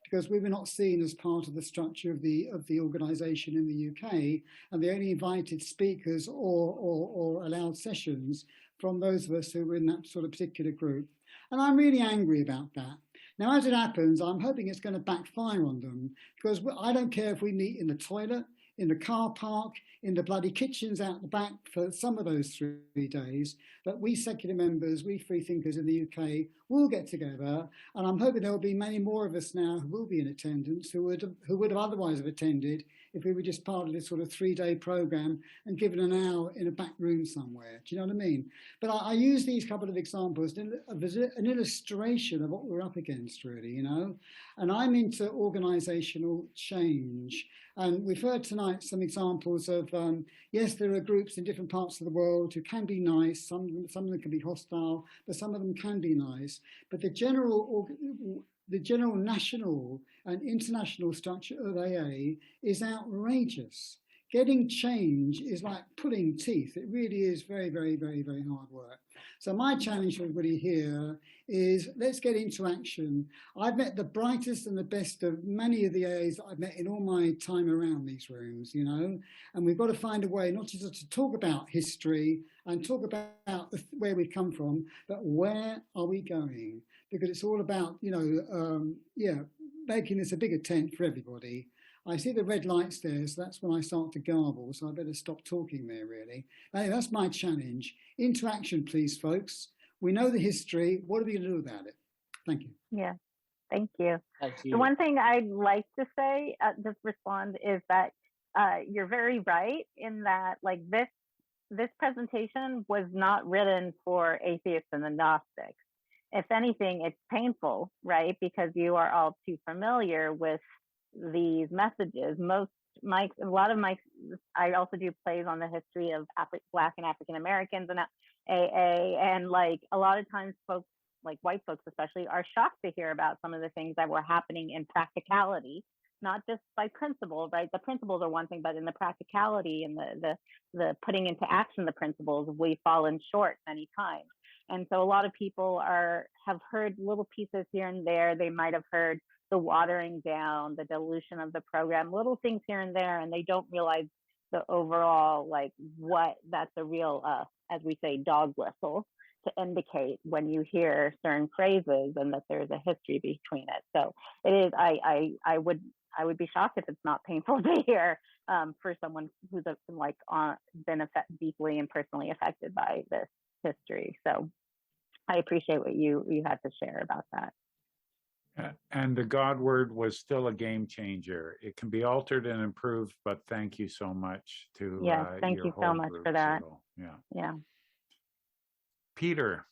because we were not seen as part of the structure of the organisation in the UK, and they only invited speakers or allowed sessions from those of us who were in that sort of particular group. And I'm really angry about that. Now, as it happens, I'm hoping it's going to backfire on them, because I don't care if we meet in the toilet, in the car park, in the bloody kitchens out the back for some of those 3 days, but we secular members, we free thinkers in the UK will get together, and I'm hoping there will be many more of us now who will be in attendance who would have otherwise have attended if we were just part of this sort of 3-day program and given an hour in a back room somewhere. Do you know what I mean? But I use these couple of examples as an illustration of what we're up against, really, you know. And I'm into organisational change. And we've heard tonight some examples of, yes, there are groups in different parts of the world who can be nice. Some of them can be hostile, but some of them can be nice. But the general national and international structure of AA is outrageous. Getting change is like pulling teeth. It really is very, very, very, very hard work. So my challenge for everybody here is let's get into action. I've met the brightest and the best of many of the AAs that I've met in all my time around these rooms, you know, and we've got to find a way not just to talk about history and talk about where we've come from, but where are we going? Because it's all about, you know, making this a bigger tent for everybody. I see the red lights there, so that's when I start to garble, so I better stop talking there, really. Anyway, that's my challenge. Into action, please, folks. We know the history. What are we going to do about it? Thank you. Yeah, thank you. Thank you. The one thing I'd like to say, just respond, is that you're very right in that, like, this presentation was not written for atheists and agnostics. If anything, it's painful, right? Because you are all too familiar with these messages. A lot of Mike's, I also do plays on the history of Black and African Americans and AA, and like a lot of times folks, like white folks especially, are shocked to hear about some of the things that were happening in practicality, not just by principle, right? The principles are one thing, but in the practicality and the putting into action the principles, we've fallen short many times. And so a lot of people have heard little pieces here and there. They might have heard the watering down, the dilution of the program, little things here and there, and they don't realize the overall, like, what that's a real, as we say, dog whistle to indicate when you hear certain phrases and that there's a history between it. So it is, I would be shocked if it's not painful to hear for someone who's been deeply and personally affected by this history. So I appreciate what you had to share about that. And the God word was still a game changer. It can be altered and improved, but thank you so much to thank you so much for that. So, yeah. Yeah. Peter.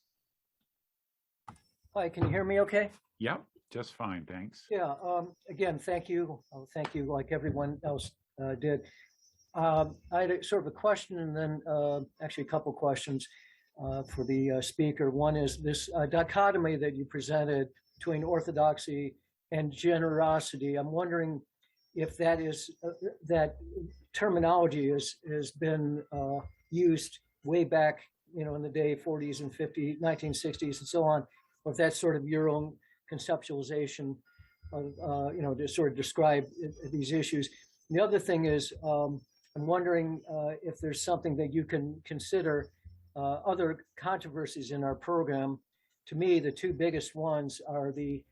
Hi, can you hear me okay? Yep, just fine, thanks. Yeah, again, thank you. Thank you like everyone else did. I had sort of a question and then actually a couple questions for the speaker. One is this dichotomy that you presented between orthodoxy and generosity. I'm wondering if that is that terminology has been used way back, you know, in the day 40s and 50s, 1960s and so on, or if that's sort of your own conceptualization of, you know, to sort of describe these issues. And the other thing is, I'm wondering if there's something that you can consider other controversies in our program. To me, the two biggest ones are the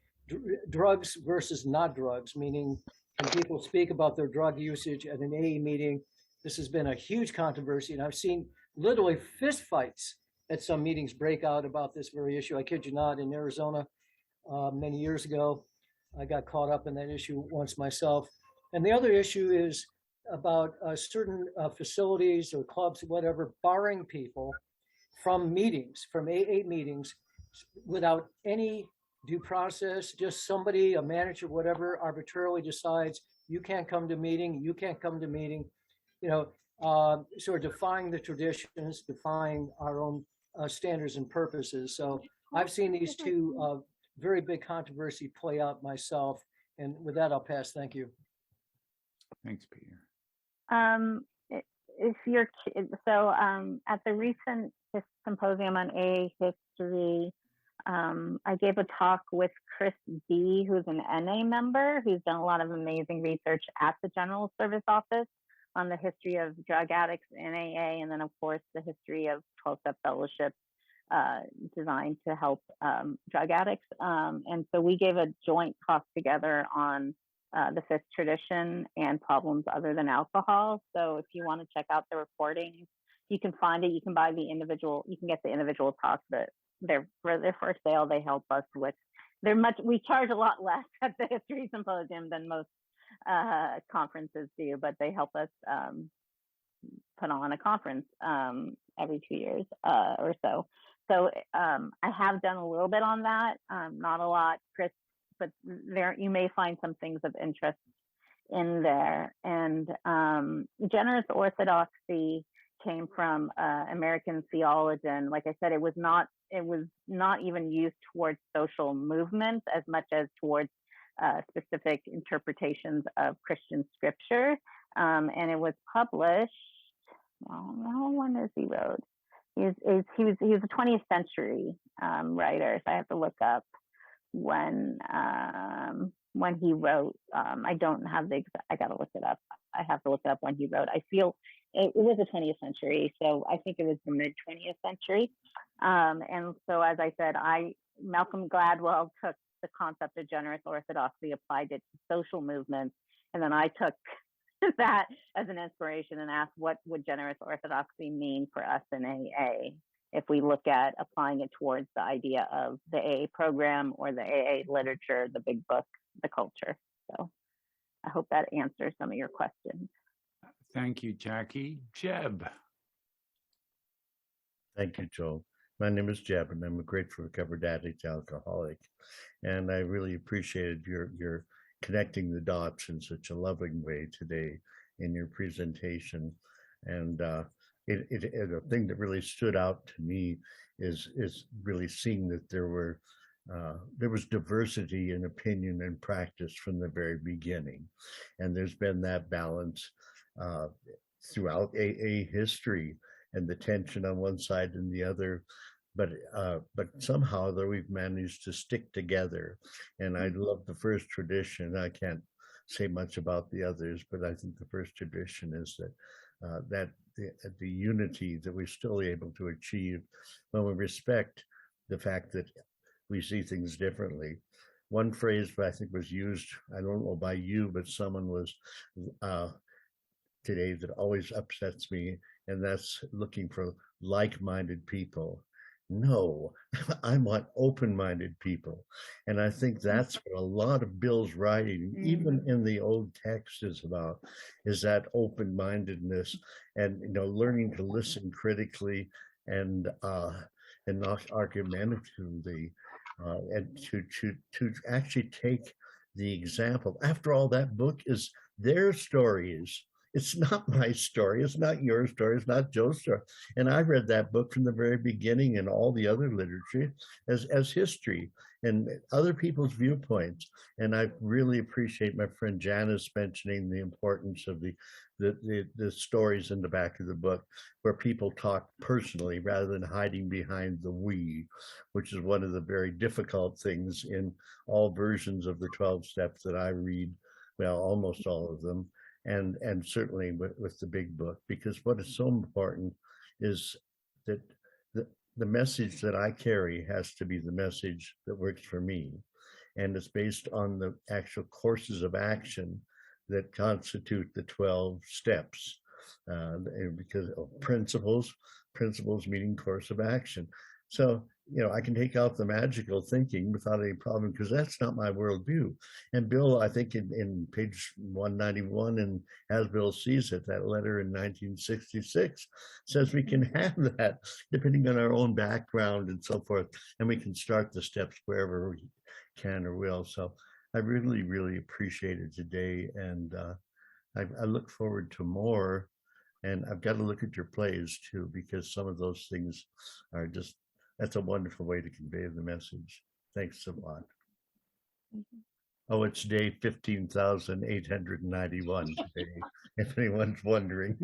drugs versus not drugs, meaning when people speak about their drug usage at an AA meeting, this has been a huge controversy. And I've seen literally fist fights at some meetings break out about this very issue. I kid you not, in Arizona many years ago, I got caught up in that issue once myself. And the other issue is about certain facilities or clubs, whatever, barring people from meetings, from AA meetings, without any due process. Just somebody, a manager, whatever, arbitrarily decides you can't come to meeting, you can't come to meeting, you know, sort of defying the traditions, defying our own standards and purposes. So I've seen these two very big controversy play out myself. And with that, I'll pass. Thank you. Thanks, Peter. If you're at the recent symposium on AA history, I gave a talk with Chris B., who's an NA member, who's done a lot of amazing research at the General Service Office on the history of drug addicts in AA, and then, of course, the history of 12-step fellowship designed to help drug addicts. And so we gave a joint talk together on the fifth tradition and problems other than alcohol. So if you want to check out the recordings, you can find it. You can buy the individual, you can get the individual talks, but they're for sale. They help us with, we charge a lot less at the History Symposium than most conferences do, but they help us put on a conference every 2 years or so. So I have done a little bit on that, not a lot, Chris, but there you may find some things of interest in there. And generous orthodoxy came from American theologian. Like I said, it was not even used towards social movements as much as towards specific interpretations of Christian scripture. And it was published, when is he wrote? He was a 20th century writer, so I have to look up when he wrote. I don't have the exact, I gotta look it up. I have to look up when he wrote. I feel it was the 20th century, so I think it was the mid 20th century. And so, as I said, Malcolm Gladwell took the concept of generous orthodoxy, applied it to social movements, and then I took that as an inspiration and asked, what would generous orthodoxy mean for us in AA if we look at applying it towards the idea of the AA program or the AA literature, the big book, the culture. So I hope that answers some of your questions. Thank you, Jackie. Jeb. Thank you, Joel. My name is Jeb, and I'm a grateful recovered addict alcoholic. And I really appreciated your connecting the dots in such a loving way today in your presentation. And a thing that really stood out to me is really seeing that there was diversity in opinion and practice from the very beginning. And there's been that balance throughout AA history, and the tension on one side and the other. But somehow though we've managed to stick together. And I love the first tradition. I can't say much about the others, but I think the first tradition is that the unity that we're still able to achieve when we respect the fact that we see things differently. One phrase I think was used, I don't know by you, but someone was today that always upsets me, and that's looking for like-minded people. No, I want open-minded people. And I think that's what a lot of Bill's writing, even in the old text, is about, is that open-mindedness and, learning to listen critically and not argumentatively, and to actually take the example. After all, that book is their stories. It's not my story. It's not your story. It's not Joe's story. And I read that book from the very beginning and all the other literature as history and other people's viewpoints. And I really appreciate my friend Janice mentioning the importance of the stories in the back of the book where people talk personally rather than hiding behind the we, which is one of the very difficult things in all versions of the 12 steps that I read. Well, almost all of them. And certainly with the big book, because what is so important is that the message that I carry has to be the message that works for me. And it's based on the actual courses of action that constitute the 12 steps, because of principles meaning course of action. So, I can take out the magical thinking without any problem, because that's not my worldview. And Bill, I think in page 191 in As Bill Sees It, that letter in 1966, says we can have that depending on our own background and so forth, and we can start the steps wherever we can or will. So I really, really appreciate it today, and I look forward to more. And I've got to look at your plays too, because some of those things are just, that's a wonderful way to convey the message. Thanks a lot. Oh, it's day 15,891 today, if anyone's wondering.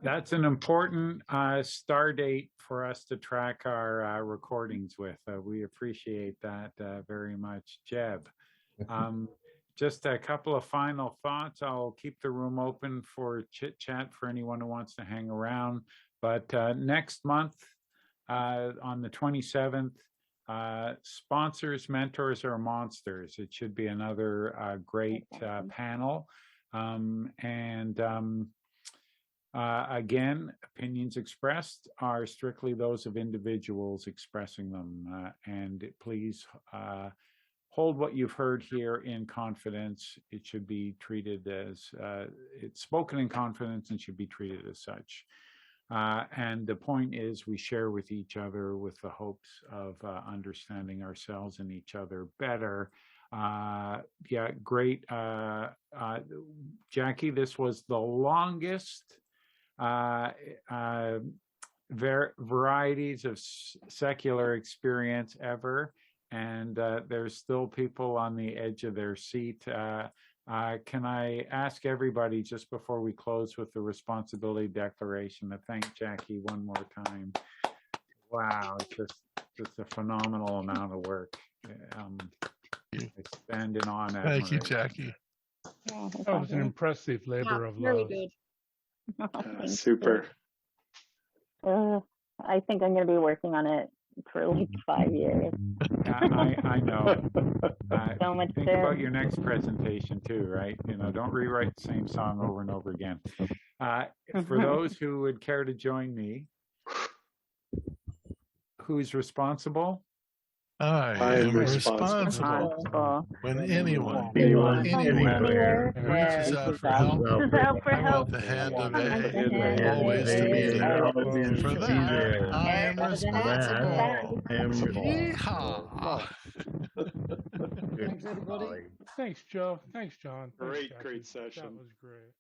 That's an important star date for us to track our recordings with. We appreciate that very much, Jeb. Just a couple of final thoughts. I'll keep the room open for chit chat for anyone who wants to hang around. But next month, on the 27th, sponsors, mentors, or monsters. It should be another great panel. Again, opinions expressed are strictly those of individuals expressing them. And please hold what you've heard here in confidence. It should be treated as, it's spoken in confidence and should be treated as such. And the point is we share with each other with the hopes of understanding ourselves and each other better. Yeah, great. Jackie, this was the longest varieties of secular experience ever. And there's still people on the edge of their seat. Can I ask everybody, just before we close with the responsibility declaration, to thank Jackie one more time. Wow, just a phenomenal amount of work. I stand in awe and admiration. Thank you, Jackie. Yeah, That was an impressive labor of very love. good. Super. I think I'm going to be working on it for at least 5 years. I know. So much Think there. about your next presentation too, right? You know, don't rewrite the same song over and over again. For those who would care to join me, who's responsible? I am responsible when anyone, anywhere, reaches out for help. I want the hand of A, always to be there. For that, I am responsible. Yeehaw! Thanks, everybody. Thanks, Joe. Thanks, John. Thanks, Great Jackie. session. That was great.